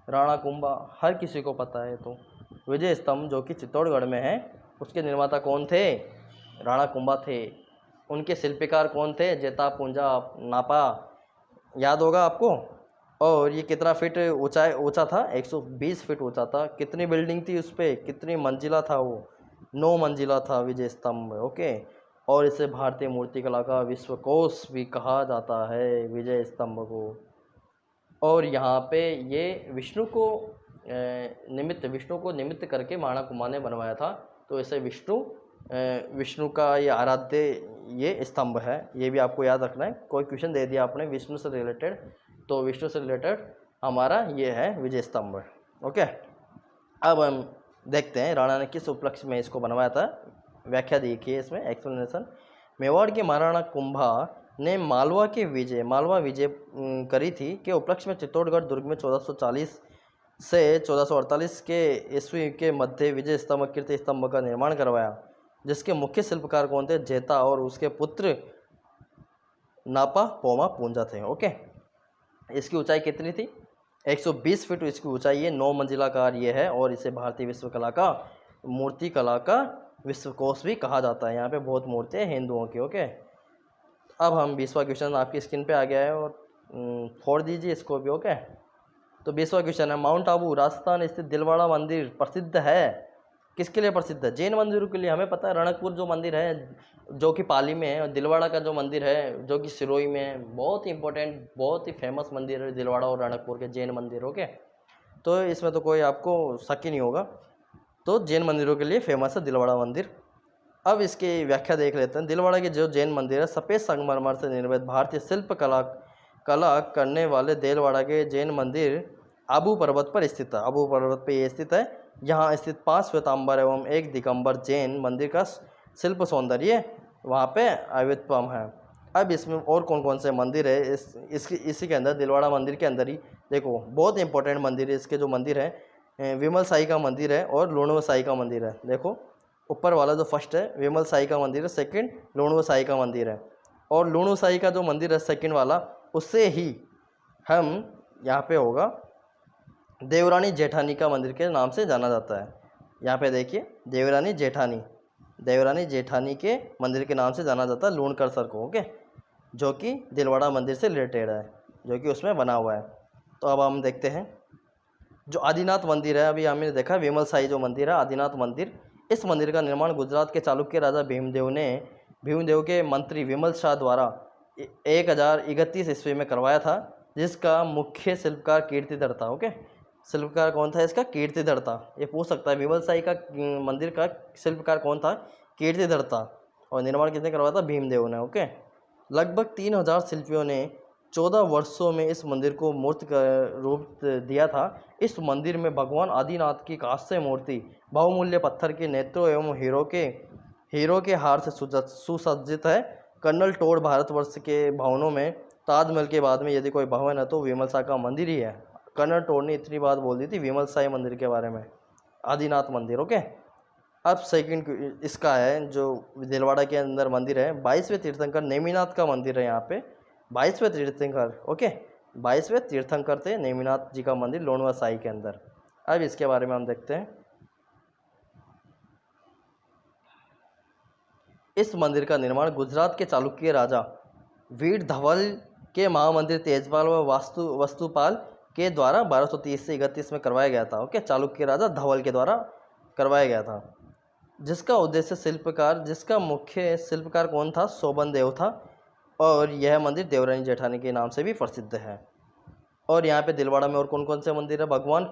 राणा कुंभा, हर किसी को पता है। तो विजय स्तंभ जो कि चित्तौड़गढ़ में है उसके निर्माता कौन थे? राणा कुंभा थे। उनके शिल्पकार कौन थे? जेता पूंजा नापा, याद होगा आपको। और ये कितना फीट ऊंचा था? 120 फीट ऊंचा था। कितनी बिल्डिंग थी उस पर? कितनी मंजिला था वो? 9 मंजिला था विजय स्तंभ। ओके, और इसे भारतीय मूर्तिकला का विश्वकोश भी कहा जाता है विजय स्तंभ को। और यहाँ पे ये विष्णु को निमित्त करके राणा कुंभा ने बनवाया था। तो इसे विष्णु का ये आराध्य ये स्तंभ है, ये भी आपको याद रखना है। कोई क्वेश्चन दे दिया आपने विष्णु से रिलेटेड, तो विष्णु से रिलेटेड हमारा ये है विजय स्तंभ। ओके, अब हम देखते हैं राणा ने किस उपलक्ष्य में इसको बनवाया था। व्याख्या देखिए इसमें, एक्सप्लेनेशन। मेवाड़ के महाराणा कुंभा ने मालवा विजय करी थी के उपलक्ष्य में चित्तौड़गढ़ दुर्ग में 1440 से 1448 के ईस्वी के मध्य विजय स्तंभ कीर्ति स्तंभ का निर्माण करवाया, जिसके मुख्य शिल्पकार कौन थे? जेता और उसके पुत्र नापा पोमा पूंजा थे। ओके, इसकी ऊंचाई कितनी थी? 120 फीट इसकी ऊंचाई है, 9 मंजिला कार ये है, और इसे भारतीय विश्वकला का मूर्ति कला का विश्वकोश भी कहा जाता है। यहाँ पे बहुत मूर्तियाँ हैं हिंदुओं की। ओके, अब हम 20वां क्वेश्चन आपकी स्क्रीन पे आ गया है, और फोड़ दीजिए इसको भी। ओके, तो 20वां क्वेश्चन है, माउंट आबू राजस्थान स्थित दिलवाड़ा मंदिर प्रसिद्ध है, किसके लिए प्रसिद्ध है? जैन मंदिरों के लिए। हमें पता है रणकपुर जो मंदिर है जो कि पाली में है, और दिलवाड़ा का जो मंदिर है जो कि सिरोही में है, बहुत ही इंपॉर्टेंट बहुत ही फेमस मंदिर है दिलवाड़ा और रणकपुर के जैन मंदिर। ओके, तो इसमें तो कोई आपको शक ही नहीं होगा, तो जैन मंदिरों के लिए फेमस है दिलवाड़ा मंदिर। अब इसकी व्याख्या देख लेते हैं। दिलवाड़ा के जो जैन मंदिर है सफ़ेद संगमरमर से निर्मित भारतीय शिल्प कला करने वाले दिलवाड़ा के जैन मंदिर आबू पर्वत पर स्थित है। आबू पर्वत पर ये स्थित है। यहाँ स्थित 5 श्वेतांबर एवं 1 दिगंबर जैन मंदिर का शिल्प सौंदर्य वहाँ पे अद्वितीय है। अब इसमें और कौन कौन से मंदिर है इसी के अंदर, दिलवाड़ा मंदिर के अंदर ही देखो बहुत इंपॉर्टेंट मंदिर है इसके जो मंदिर है, विमल साई का मंदिर है और लूणव साई का मंदिर है। देखो ऊपर वाला जो फर्स्ट है विमल साई का मंदिर है, सेकंड लूणव साई का मंदिर है, और लूणव साई का जो मंदिर है सेकंड वाला, उससे ही हम यहाँ पे होगा देवरानी जेठानी का मंदिर के नाम से जाना जाता है। यहाँ पे देखिए देवरानी जेठानी के मंदिर के नाम से जाना जाता है लूणकर सर को। ओके, जो कि दिलवाड़ा मंदिर से रिलेटेड है, जो कि उसमें बना हुआ है। तो अब हम देखते हैं जो आदिनाथ मंदिर है। अभी हमने देखा विमल साई जो मंदिर है आदिनाथ मंदिर, इस मंदिर का निर्माण गुजरात के चालुक्य राजा भीमदेव के मंत्री विमल शाह द्वारा 1031 ईस्वी में करवाया था, जिसका मुख्य शिल्पकार कीर्तिधर था। ओके, शिल्पकार कौन था इसका? कीर्तिधर था। ये पूछ सकता है विमल साई का मंदिर का शिल्पकार कौन था? कीर्तिधर था। और निर्माण किसने करवाया था? भीमदेव ने। ओके, लगभग 3000 शिल्पियों ने 14 वर्षों में इस मंदिर को मूर्त का रूप दिया था। इस मंदिर में भगवान आदिनाथ की कांस्य मूर्ति बहुमूल्य पत्थर के नेत्रों एवं हीरो के हार से सुसज्जित है। कर्नल टोड भारतवर्ष के भवनों में ताजमहल के बाद में यदि कोई भवन है तो विमल शाह का मंदिर ही है। कर्नल टोड ने इतनी बात बोल दी थी विमल साई मंदिर के बारे में, आदिनाथ मंदिर। ओके, अब सेकंड इसका है जो दिलवाड़ा के अंदर मंदिर है, 22वें तीर्थंकर नेमिनाथ का मंदिर है यहाँ पे, 22वें तीर्थंकर, ओके, 22वें तीर्थंकर थे नेमिनाथ जी का मंदिर लोणवा साई के अंदर। अब इसके बारे में हम देखते हैं। इस मंदिर का निर्माण गुजरात के चालुक्य राजा वीर धवल के महामंदिर तेजपाल व वस्तुपाल के द्वारा 1230 से 31 में करवाया गया था। ओके, चालुक्य राजा धवल के द्वारा करवाया गया था, जिसका उद्देश्य जिसका मुख्य शिल्पकार कौन था? शोभन देव था। और यह मंदिर देवरानी जेठानी के नाम से भी प्रसिद्ध है। और यहाँ पे दिलवाड़ा में और कौन कौन से मंदिर है? भगवान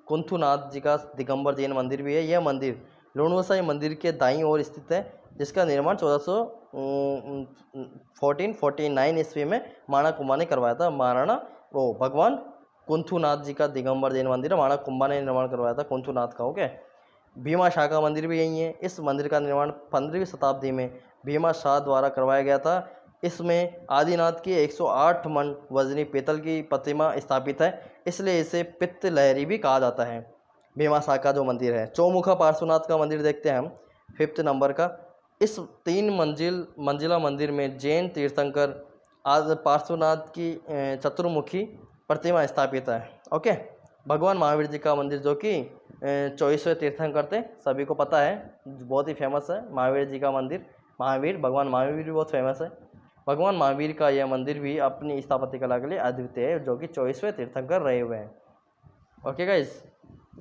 कुंथुनाथ जी का दिगंबर जैन मंदिर भी है। यह मंदिर लोणवसाई मंदिर के दाईं ओर स्थित है, जिसका निर्माण 1449 ईस्वी में माणा कुंभा ने करवाया था। भगवान कुंथुनाथ जी का दिगंबर जैन मंदिर है, माणा कुंभा ने निर्माण करवाया था कुंथुनाथ का। ओके, भीमा शाह का मंदिर भी यही है। इस मंदिर का निर्माण 15वीं शताब्दी में भीमा शाह द्वारा करवाया गया था। इसमें आदिनाथ की 108 मन वजनी पीतल की प्रतिमा स्थापित है, इसलिए इसे पित्त लहरी भी कहा जाता है। भीमा शाह का जो मंदिर है। चौमुखा पार्श्वनाथ का मंदिर देखते हैं हम, 5th नंबर का। इस 3 मंजिला मंदिर में जैन तीर्थंकर पार्श्वनाथ की चतुर्मुखी प्रतिमा स्थापित है। ओके, भगवान महावीर जी का मंदिर जो कि 24वें तीर्थंकर थे, सभी को पता है, बहुत ही फेमस है महावीर जी का मंदिर। भगवान महावीर भी बहुत फेमस है। भगवान महावीर का यह मंदिर भी अपनी स्थापत्य कला के लिए अद्वितीय है, जो कि 24वें तीर्थंकर रहे हुए हैं। ओके गाइस,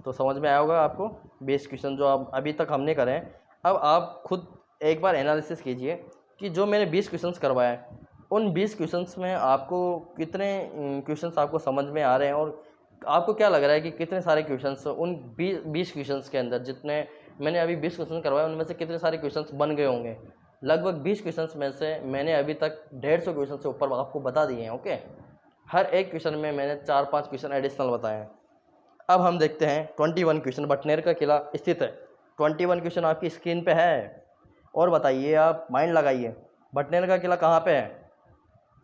तो समझ में आया होगा आपको 20 क्वेश्चन जो अब अभी तक हमने करे हैं। अब आप खुद एक बार एनालिसिस कीजिए कि जो मैंने 20 क्वेश्चंस करवाए, उन 20 क्वेश्चंस में आपको कितने क्वेश्चंस आपको समझ में आ रहे हैं, और आपको क्या लग रहा है कि कितने सारे क्वेश्चंस उन 20 क्वेश्चंस के अंदर, जितने मैंने अभी 20 क्वेश्चन करवाए, उनमें से कितने सारे क्वेश्चंस बन गए होंगे? लगभग 20 क्वेश्चंस में से मैंने अभी तक 150 क्वेश्चन से ऊपर आपको बता दिए हैं। ओके, हर एक क्वेश्चन में मैंने 4-5 क्वेश्चन एडिशनल बताए हैं। अब हम देखते हैं 21 क्वेश्चन। बटनेर का किला स्थित है। 21 क्वेश्चन आपकी स्क्रीन पे है, और बताइए, आप माइंड लगाइए, बटनेर का किला कहाँ पे है?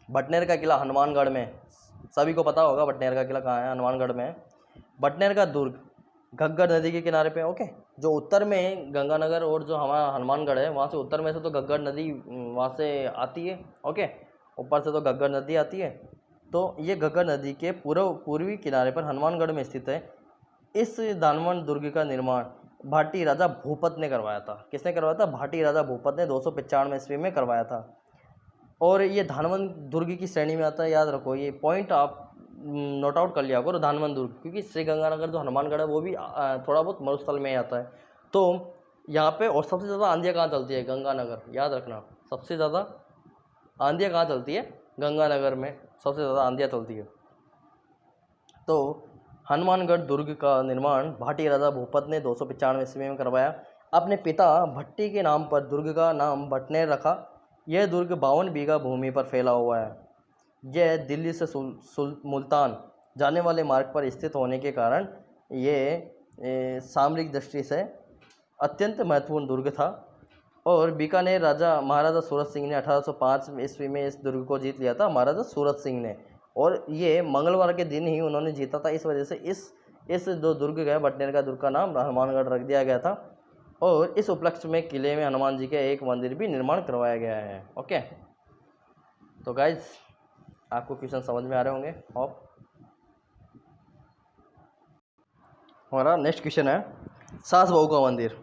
बटनेर का किला हनुमानगढ़ में, सभी को पता होगा बटनेर का किला कहाँ है, हनुमानगढ़ में है। बटनेर का दुर्ग घग्गर नदी के किनारे पे। ओके, जो उत्तर में गंगानगर और जो हमारा हनुमानगढ़ है, वहाँ से उत्तर में से तो घग्गर नदी वहाँ से आती है। ओके, ऊपर से तो घग्गर नदी आती है। तो ये घग्गर नदी के पूर्वी किनारे पर हनुमानगढ़ में स्थित है। इस धानवंत दुर्ग का निर्माण भाटी राजा भूपत ने करवाया था। किसने करवाया था? भाटी राजा भूपत ने 295 ईस्वी में करवाया था। और ये धानवंत दुर्ग की श्रेणी में आता है, याद रखो, ये पॉइंट आप नोट आउट कर लिया करो, धानवंत दुर्ग, क्योंकि श्री गंगानगर जो हनुमानगढ़ है वो भी थोड़ा बहुत मरुस्थल में ही आता है। तो यहाँ पे, और सबसे ज़्यादा आंधियाँ कहाँ चलती है? गंगानगर, याद रखना, सबसे ज़्यादा आंधियाँ कहाँ चलती है? गंगानगर में सबसे ज़्यादा आंधियाँ चलती है। तो हनुमानगढ़ दुर्ग का निर्माण भाटी राजा भूपत ने 295 ईस्वी में करवाया। अपने पिता भट्टी के नाम पर दुर्ग का नाम बटनेर रखा। यह दुर्ग 52 बीघा भूमि पर फैला हुआ है। यह दिल्ली से मुल्तान जाने वाले मार्ग पर स्थित होने के कारण ये सामरिक दृष्टि से अत्यंत महत्वपूर्ण दुर्ग था। और बीकानेर महाराजा सूरत सिंह ने 1805 ईस्वी में इस दुर्ग को जीत लिया था, महाराजा सूरत सिंह ने, और ये मंगलवार के दिन ही उन्होंने जीता था। इस वजह से इस जो दुर्ग है बटनेर का दुर्ग का नाम हनुमानगढ़ रख दिया गया था। और इस उपलक्ष्य में किले में हनुमान जी का एक मंदिर भी निर्माण करवाया गया है। ओके, तो गाइज आपको क्वेश्चन समझ में आ रहे होंगे। होप हमारा नेक्स्ट क्वेश्चन है सास बहू का मंदिर।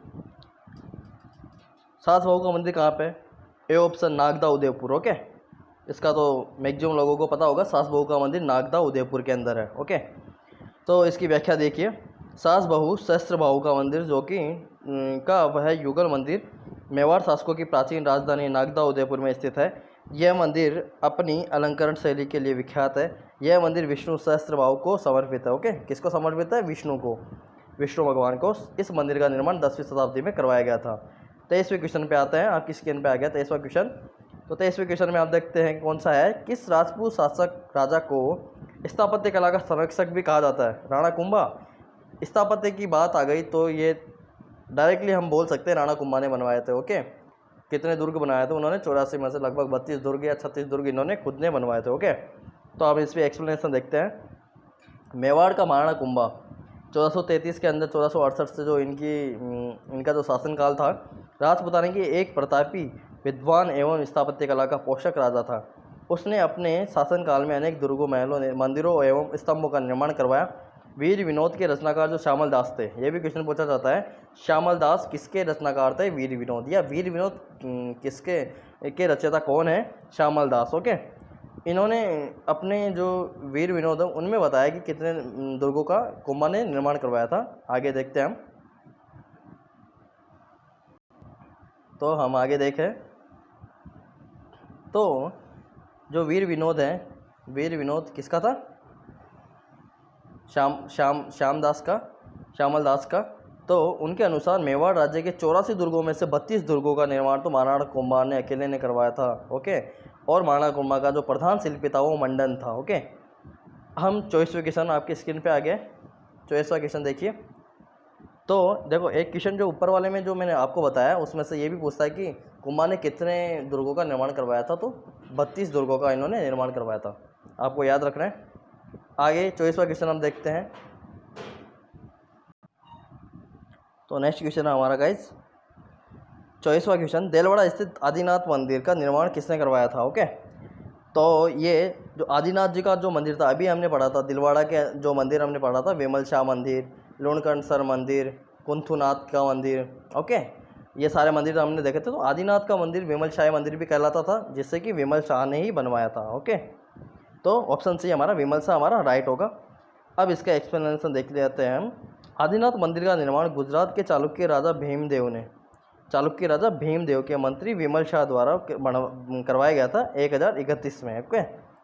सास बहू का मंदिर कहाँ पे? A option Nagda Udaipur. Okay, इसका तो मैक्सिमम लोगों को पता होगा, सास बहू का मंदिर नागदा उदयपुर के अंदर है। ओके, तो इसकी व्याख्या देखिए। सास बहू सहस्त्र बहू का मंदिर, जो कि का वह युगल मंदिर मेवाड़ शासकों की प्राचीन राजधानी नागदा उदयपुर में स्थित है। यह मंदिर अपनी अलंकरण शैली के लिए विख्यात है। यह मंदिर विष्णु सहस्त्र बहू को समर्पित है। ओके, किसको समर्पित है? विष्णु को, विष्णु भगवान को। इस मंदिर का निर्माण 10वीं शताब्दी में करवाया गया था। 23वें क्वेश्चन पे आते हैं, आपकी स्क्रीन पे आ गया 23वां क्वेश्चन। तो 23वें क्वेश्चन में आप देखते हैं कौन सा है। किस राजपूत शासक राजा को स्थापत्य कला का संरक्षक भी कहा जाता है? राणा कुंभा। स्थापत्य की बात आ गई तो ये डायरेक्टली हम बोल सकते हैं राणा कुंभा ने बनवाए थे। ओके, कितने दुर्ग बनाए थे उन्होंने? 84 में से लगभग 32 दुर्ग या 36 दुर्ग इन्होंने खुद ने बनवाए थे। ओके, तो आप इस पर एक्सप्लेनेशन देखते हैं। मेवाड़ का महाराणा कुंभा 1433 के अंदर 1468 से जो इनका जो शासनकाल था, राजपूताना की एक प्रतापी विद्वान एवं स्थापत्य कला का पोषक राजा था। उसने अपने शासनकाल में अनेक दुर्गों, महलों, मंदिरों एवं स्तंभों का निर्माण करवाया। वीर विनोद के रचनाकार जो श्यामल दास थे, ये भी क्वेश्चन पूछा जाता है, श्यामल दास किसके रचनाकार थे? वीर विनोद। या वीर विनोद किसके के रचयिता कौन है? श्यामल दास। ओके, इन्होंने अपने जो वीर विनोद है उनमें बताया कि कितने दुर्गों का कुंभा ने निर्माण करवाया था। आगे देखते हैं हम। तो हम आगे देखें तो जो वीर विनोद है, वीर विनोद किसका था? श्यामल दास का। तो उनके अनुसार मेवाड़ राज्य के 84 दुर्गों में से 32 दुर्गों का निर्माण तो महाराणा कुंभा ने अकेले ने करवाया था। ओके, और महाराणा कुंभा का जो प्रधान शिल्पी था वो मंडन था। ओके, हम 24वें क्वेश्चन आपकी स्क्रीन पे आ गए। 24वां क्वेश्चन देखिए। तो देखो, एक क्वेश्चन जो ऊपर वाले में जो मैंने आपको बताया उसमें से ये भी पूछता है कि कुंभा ने कितने दुर्गों का निर्माण करवाया था, तो 32 दुर्गों का इन्होंने निर्माण करवाया था, आपको याद रखना है। आगे 24वां क्वेश्चन हम देखते हैं। तो नेक्स्ट क्वेश्चन है हमारा गाइज 24वां क्वेश्चन, देलवाड़ा स्थित आदिनाथ मंदिर का निर्माण किसने करवाया था? ओके, तो ये जो आदिनाथ जी का जो मंदिर था, अभी हमने पढ़ा था दिलवाड़ा के जो मंदिर हमने पढ़ा था, विमल शाह मंदिर, लूणकंडसर मंदिर, कुंथुनाथ का मंदिर। ओके, ये सारे मंदिर हमने देखे थे। तो आदिनाथ का मंदिर विमल शाह मंदिर भी कहलाता था, जिससे कि विमल शाह ने ही बनवाया था। ओके, तो ऑप्शन सी हमारा विमल शाह हमारा राइट होगा। अब इसका एक्सप्लेनेशन देख लेते हैं हम। आदिनाथ मंदिर का निर्माण गुजरात के चालुक्य राजा भीमदेव के मंत्री विमल शाह द्वारा करवाया गया था 1031 में। ओके,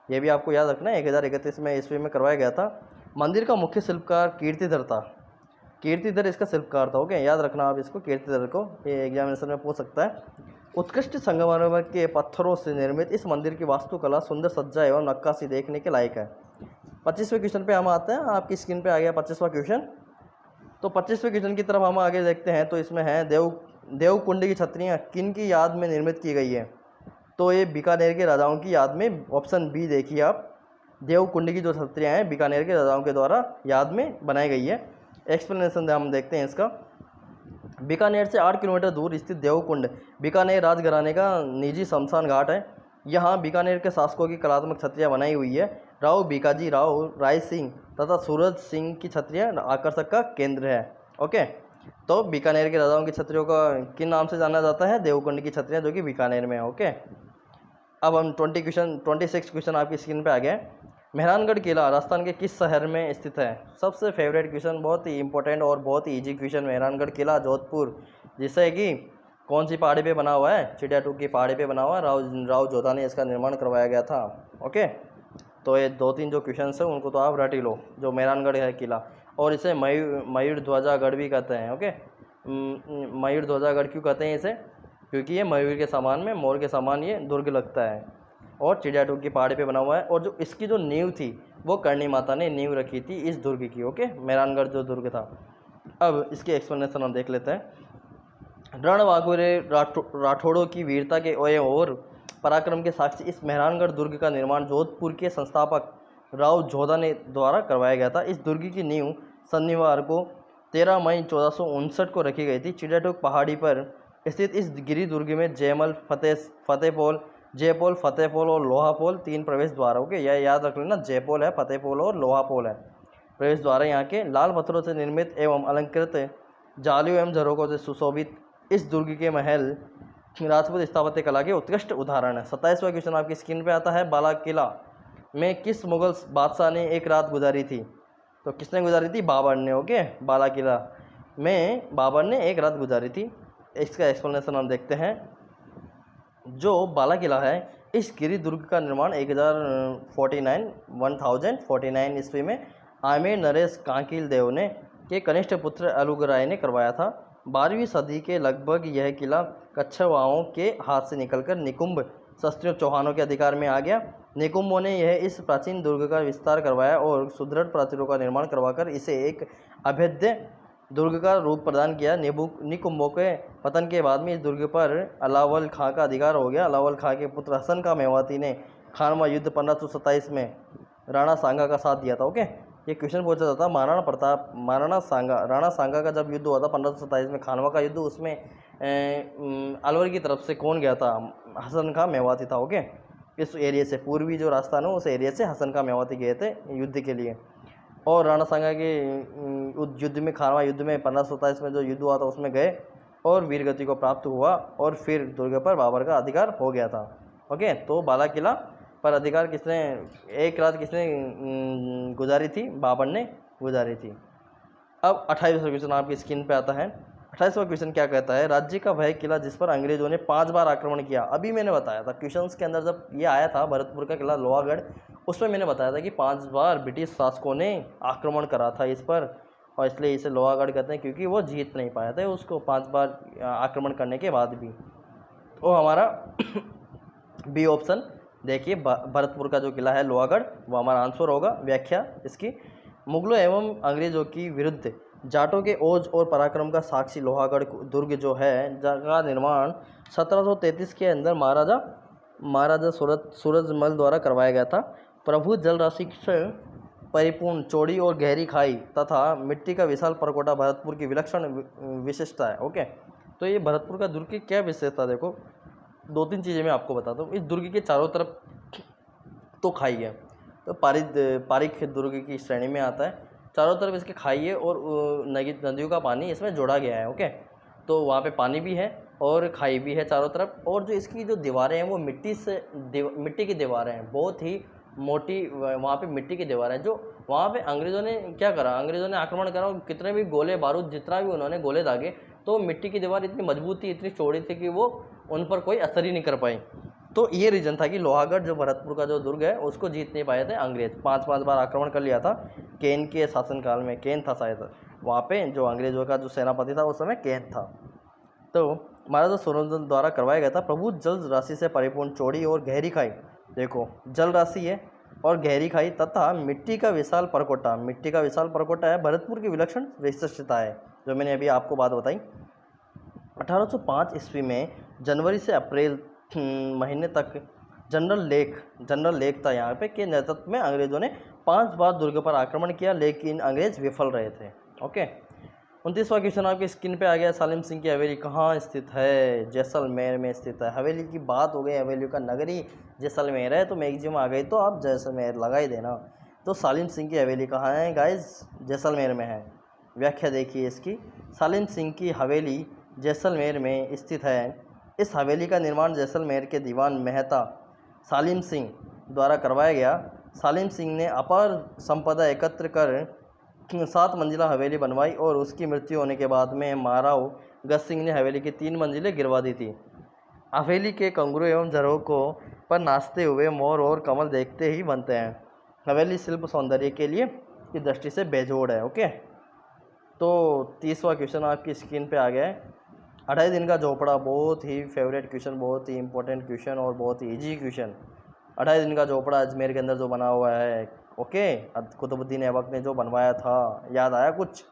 ये भी आपको याद रखना है, 1031 में ईस्वी में करवाया गया था। मंदिर का मुख्य शिल्पकार कीर्तिधर था, कीर्तिधर इसका शिल्पकार था। ओके, याद रखना आप इसको, कीर्तिधर को, ये एग्जामिनेशन में पूछ सकता है। उत्कृष्ट संगमरमर के पत्थरों से निर्मित इस मंदिर की वास्तुकला, सुंदर सज्जा एवं नक्काशी देखने के लायक है। 25वें क्वेश्चन पे हम आते हैं। आपकी स्क्रीन पे आ गया 25वां क्वेश्चन। तो 25वें क्वेश्चन की तरफ हम आगे देखते हैं। तो इसमें है देवकुंड की छतरियाँ किन की याद में निर्मित की गई है? तो ये बीकानेर के राजाओं की याद में, ऑप्शन बी देखिए आप, देवकुंड की जो छतरियाँ हैं बीकानेर के राजाओं के द्वारा याद में बनाई गई है। एक्सप्लेनेशन हम देखते हैं इसका। बीकानेर से 8 किलोमीटर दूर स्थित देवकुंड बीकानेर राजघराने का निजी शमशान घाट है। यहाँ बीकानेर के शासकों की कलात्मक छतरियाँ बनाई हुई है। राव बीकाजी राव राय सिंह तथा सूरज सिंह की छतरियाँ आकर्षक का केंद्र है। ओके, तो बीकानेर के राजाओं की छतरियों का किन नाम से जाना जाता है? देवकुंड की छतरियाँ, जो कि बीकानेर में है। ओके, अब हम 26 क्वेश्चन आपकी स्क्रीन पे आ गए। मेहरानगढ़ किला राजस्थान के किस शहर में स्थित है? सबसे फेवरेट क्वेश्चन, बहुत ही इंपॉर्टेंट और बहुत ही इजी क्वेश्चन। मेहरानगढ़ किला जोधपुर, जिससे कि कौन सी पहाड़ी पे बना हुआ है? चिड़िया टूक की पहाड़ी पे बना हुआ है। राव जोधा ने इसका निर्माण करवाया गया था। ओके, तो ये 2-3 जो क्वेश्चन है उनको तो आप रट ही लो। जो मेहरानगढ़ है किला, और इसे मयूर ध्वजागढ़ भी कहते हैं। ओके, मयूर ध्वजागढ़ क्यों कहते हैं इसे? क्योंकि ये मयूर के समान में, मोर के समान ये दुर्ग लगता है, और चिड़िया टूक की पहाड़ी पे बना हुआ है। और जो इसकी जो नींव थी वो करणी माता ने नींव रखी थी इस दुर्ग की। ओके, मेहरानगढ़ जो दुर्ग था। अब इसकी एक्सप्लेनेशन हम देख लेते हैं। रणबांकुरे राठौड़ों की वीरता के और पराक्रम के साक्षी इस मेहरानगढ़ दुर्ग का निर्माण जोधपुर के संस्थापक राव जोधा ने द्वारा करवाया गया था। इस दुर्ग की नींव शनिवार को 13 मई 1459 को रखी गई थी। चिड़ियाटूक पहाड़ी पर स्थित इस गिरी दुर्ग में जयमल, जयपोल, फतेहपोल और लोहापोल 3 प्रवेश द्वार। ओके, यह याद रख लेना, जयपोल है, फतेहपोल और लोहापोल है प्रवेश द्वार। यहाँ के लाल पत्थरों से निर्मित एवं अलंकृत जालियों एवं झरोकों से सुशोभित इस दुर्ग के महल राजपूत स्थापत्य कला के उत्कृष्ट उदाहरण है। 27वां क्वेश्चन आपकी स्क्रीन पे आता है। बाला किला में किस मुगल बादशाह ने एक रात गुजारी थी? तो किसने गुजारी थी? बाबर ने। ओके, बाला किला में बाबर ने एक रात गुजारी थी। इसका एक्सप्लेनेशन हम देखते हैं। जो बाला किला है, इस गिरी दुर्ग का निर्माण 1049 ईस्वी में आमेर नरेश कांकील देव ने के कनिष्ठ पुत्र अलुगराय ने करवाया था। 12वीं सदी के लगभग यह किला कच्छवाओं के हाथ से निकलकर निकुंभ क्षत्रियों चौहानों के अधिकार में आ गया। निकुंभों ने यह इस प्राचीन दुर्ग का विस्तार करवाया और सुदृढ़ प्राचीरों का निर्माण करवाकर इसे एक अभेद्य दुर्ग का रूप प्रदान किया। निकुंभों के पतन के बाद में इस दुर्ग पर अलावल खां का अधिकार हो गया। अलावल खां के पुत्र हसन का मेवाती ने खानवा युद्ध 1527 में राणा सांगा का साथ दिया था। ओके, ये क्वेश्चन पूछा जाता था। राणा सांगा का जब युद्ध हुआ था 1527 में, खानवा का युद्ध, उसमें अलवर की तरफ से कौन गया था? हसन खां मेवाती था। ओके, इस एरिया से, पूर्वी जो रास्ता है ना, उस एरिया से हसन खां मेवाती गए थे युद्ध के लिए। और राणा सांगा के युद्ध में, खानवा युद्ध में 1527 में जो युद्ध हुआ था उसमें गए और वीरगति को प्राप्त हुआ, और फिर दुर्ग पर बाबर का अधिकार हो गया था। ओके, तो बाला किला पर अधिकार किसने, एक रात किसने गुजारी थी? बाबर ने गुजारी थी। अब 28वां क्वेश्चन आपकी स्क्रीन पे आता है। 28वां क्वेश्चन क्या कहता है? राज्य का वह किला जिस पर अंग्रेजों ने 5 बार आक्रमण किया। अभी मैंने बताया था क्वेश्चंस के अंदर, जब ये आया था भरतपुर का किला लोहागढ़, उसमें मैंने बताया था कि 5 बार ब्रिटिश शासकों ने आक्रमण करा था इस पर, और इसलिए इसे लोहागढ़ कहते हैं, क्योंकि वो जीत नहीं पाए थे उसको 5 बार आक्रमण करने के बाद भी। तो हमारा बी ऑप्शन देखिए, भरतपुर का जो किला है लोहागढ़, वो हमारा आंसर होगा। व्याख्या इसकी, मुगलों एवं अंग्रेजों की विरुद्ध जाटों के ओज और पराक्रम का साक्षी लोहागढ़ दुर्ग जो है, का निर्माण 1733 के अंदर महाराजा सूरजमल द्वारा करवाया गया था। प्रभु जलराशि से परिपूर्ण चौड़ी और गहरी खाई तथा मिट्टी का विशाल परकोटा भरतपुर की विलक्षण विशेषता है। ओके, तो ये भरतपुर का दुर्ग की क्या विशेषता, देखो 2-3 चीज़ें मैं आपको बताता हूँ। इस दुर्ग के चारों तरफ तो खाई है, तो पारिक दुर्ग की श्रेणी में आता है। चारों तरफ इसके खाई है और नदियों का पानी इसमें जोड़ा गया है। ओके, तो वहाँ पे पानी भी है और खाई भी है चारों तरफ, और जो इसकी जो दीवारें हैं वो मिट्टी की दीवारें हैं, बहुत ही मोटी, वहाँ पे मिट्टी की दीवारें हैं। जो वहाँ पे अंग्रेज़ों ने क्या करा, अंग्रेज़ों ने आक्रमण करा, कितने भी गोले बारूद, जितना भी उन्होंने गोले दागे, तो मिट्टी की दीवार इतनी मजबूत थी, इतनी चौड़ी थी कि वो उन पर कोई असर ही नहीं कर पाई। तो ये रीज़न था कि लोहागढ़ जो भरतपुर का जो दुर्ग है उसको जीत नहीं पाए थे अंग्रेज। 5 बार आक्रमण कर लिया था केन के शासनकाल में, केन था शायद वहाँ पे, जो अंग्रेजों का जो सेनापति था उस समय केन था। तो महाराजा सूरजमल द्वारा करवाया गया था। प्रभु जल राशि से परिपूर्ण चौड़ी और गहरी खाई, देखो जल राशि है और गहरी खाई तथा मिट्टी का विशाल परकोटा, मिट्टी का विशाल परकोटा है, भरतपुर की विलक्षण विशिष्टता है, जो मैंने अभी आपको बात बताई। 1805 ईस्वी में जनवरी से अप्रैल महीने तक जनरल लेक था यहाँ पे, के नेतृत्व में अंग्रेजों ने 5 बार दुर्ग पर आक्रमण किया, लेकिन अंग्रेज विफल रहे थे। ओके, 29वां क्वेश्चन आपकी स्क्रीन पे आ गया। सालिम सिंह की हवेली कहाँ स्थित है? जैसलमेर में स्थित है। हवेली की बात हो गई, हवेली का नगरी जैसलमेर है, तो मैक्सिमम आ गई तो आप जैसलमेर लगा ही देना। तो सालिम सिंह की हवेली कहाँ है गाइज? जैसलमेर में है। व्याख्या देखिए इसकी, सालिम सिंह की हवेली जैसलमेर में स्थित है। इस हवेली का निर्माण जैसलमेर के दीवान मेहता सालिम सिंह द्वारा करवाया गया। सालिम सिंह ने अपार संपदा एकत्र कर 7 मंजिला हवेली बनवाई, और उसकी मृत्यु होने के बाद में महाराव गज सिंह ने हवेली की 3 मंजिलें गिरवा दी थी। हवेली के कंगरू एवं झरोकों पर नाचते हुए मोर और कमल देखते ही बनते हैं। हवेली शिल्प सौंदर्य के लिए की दृष्टि से बेजोड़ है। ओके, तो 30वां क्वेश्चन आपकी स्क्रीन पे आ गया है। 28 दिन का झोपड़ा, बहुत ही फेवरेट क्वेश्चन, बहुत ही इंपॉर्टेंट क्वेश्चन और बहुत ही ईजी क्वेश्चन। 28 दिन का झोपड़ा अजमेर के अंदर जो बना हुआ है, ओके, कुतुबुद्दीन ऐबक ने जो बनवाया था, याद आया कुछ?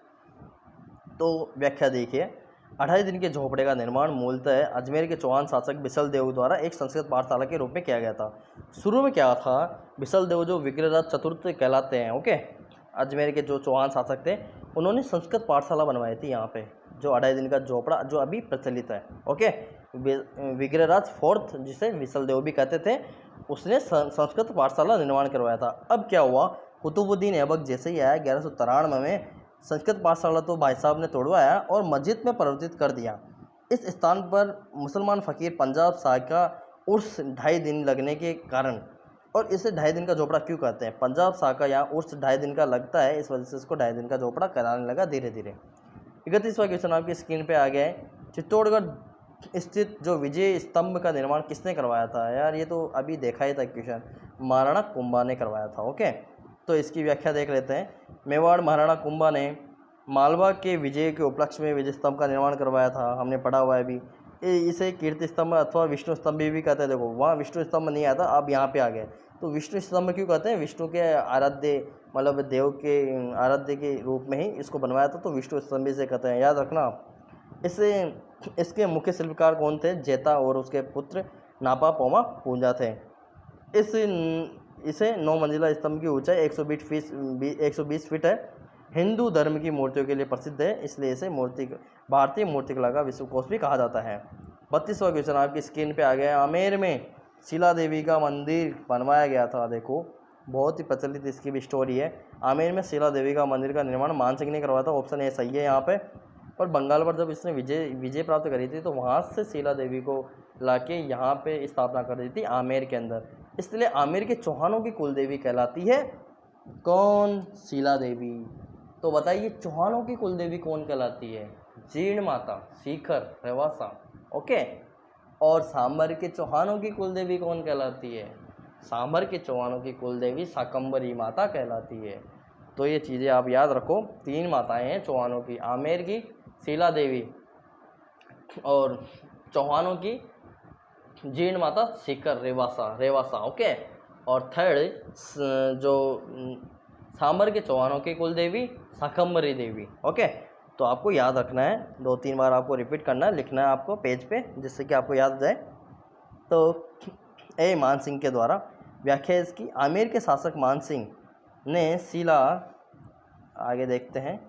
तो व्याख्या देखिए, 28 दिन के झोपड़े का निर्माण मूलतः अजमेर के चौहान शासक बिसल देव द्वारा एक संस्कृत पाठशाला के रूप में किया गया था। शुरू में क्या था, बिसल देव जो विग्रहराज चतुर्थ कहलाते हैं, ओके, अजमेर के जो चौहान शासक थे, उन्होंने संस्कृत पाठशाला बनवाई थी यहाँ पे, जो 28 दिन का झोपड़ा जो अभी प्रचलित है। ओके, विग्रहराज फोर्थ, जिसे बिसल देव भी कहते थे, उसने संस्कृत पाठशाला निर्माण करवाया था। अब क्या हुआ, कुतुबुद्दीन ऐबक जैसे ही आया 1193 में, संस्कृत पाठशाला तो भाई साहब ने तोड़वाया और मस्जिद में परिवर्तित कर दिया। इस स्थान पर मुसलमान फ़कीर पंजाब शाह का उर्स 2.5 दिन लगने के कारण, और इसे 2.5 दिन का झोपड़ा क्यों कहते हैं, पंजाब शाह का यहाँ उर्स 2.5 दिन का लगता है, इस वजह से इसको 2.5 दिन का झोपड़ा कराने लगा धीरे धीरे। 31वां क्वेश्चन आपकी स्क्रीन पे आ गया है। चित्तौड़गढ़ स्थित जो विजय स्तंभ का निर्माण किसने करवाया था? यार ये तो अभी देखा ही था क्वेश्चन, महाराणा कुंभा ने करवाया था। ओके, तो इसकी व्याख्या देख लेते हैं। मेवाड़ महाराणा कुंभा ने मालवा के विजय के उपलक्ष्य में विजय स्तंभ का निर्माण करवाया था, हमने पढ़ा हुआ है अभी। इसे कीर्ति स्तंभ अथवा विष्णु स्तंभ भी कहते हैं। देखो वहाँ विष्णु स्तंभ नहीं आता, अब यहाँ पे आ गए। तो विष्णु स्तंभ क्यों कहते हैं? विष्णु के आराध्य, मतलब देव के आराध्य के रूप में ही इसको बनवाया था, तो विष्णु स्तंभ से कहते हैं, याद रखना। इसके मुख्य शिल्पकार कौन थे? जेता और उसके पुत्र नापा पोमा पूंजा थे। इस इसे 9 मंजिला स्तंभ की ऊंचाई 120 फीट है। हिंदू धर्म की मूर्तियों के लिए प्रसिद्ध है, इसलिए इसे भारतीय मूर्तिकला का विश्वकोश भी कहा जाता है। 32वां क्वेश्चन आपकी स्क्रीन पे आ गया है। आमेर में शिला देवी का मंदिर बनवाया गया था। देखो बहुत ही प्रचलित इसकी भी स्टोरी है। आमेर में शिला देवी का मंदिर का निर्माण मान सिंह ने करवाया था। ऑप्शन ए सही है यहाँ पे। और बंगाल पर जब इसने विजय प्राप्त करी थी तो वहाँ से शिला देवी को लाके यहाँ पे स्थापना कर दी थी आमेर के अंदर। इसलिए आमेर के चौहानों की कुल देवी कहलाती है कौन? शिला देवी। तो बताइए चौहानों की कुल देवी कौन कहलाती है? जीर्ण माता, सीकर, रेवासा। ओके। और सांबर के चौहानों की कुल देवी कौन कहलाती है? सांबर के चौहानों की कुल देवी शाकंभरी माता कहलाती है। तो ये चीज़ें आप याद रखो। 3 माताएं हैं चौहानों की, आमेर की शिला देवी और चौहानों की जीर्ण माता सीकर, रेवासा। ओके। और थर्ड जो सांबर के चौहानों की कुल देवी शाकंभरी देवी। ओके। तो आपको याद रखना है, 2-3 बार आपको रिपीट करना है, लिखना है आपको पेज पे, जिससे कि आपको याद जाए। तो ए मान सिंह के द्वारा व्याख्या इसकी। आमेर के शासक मान सिंह ने शिला, आगे देखते हैं,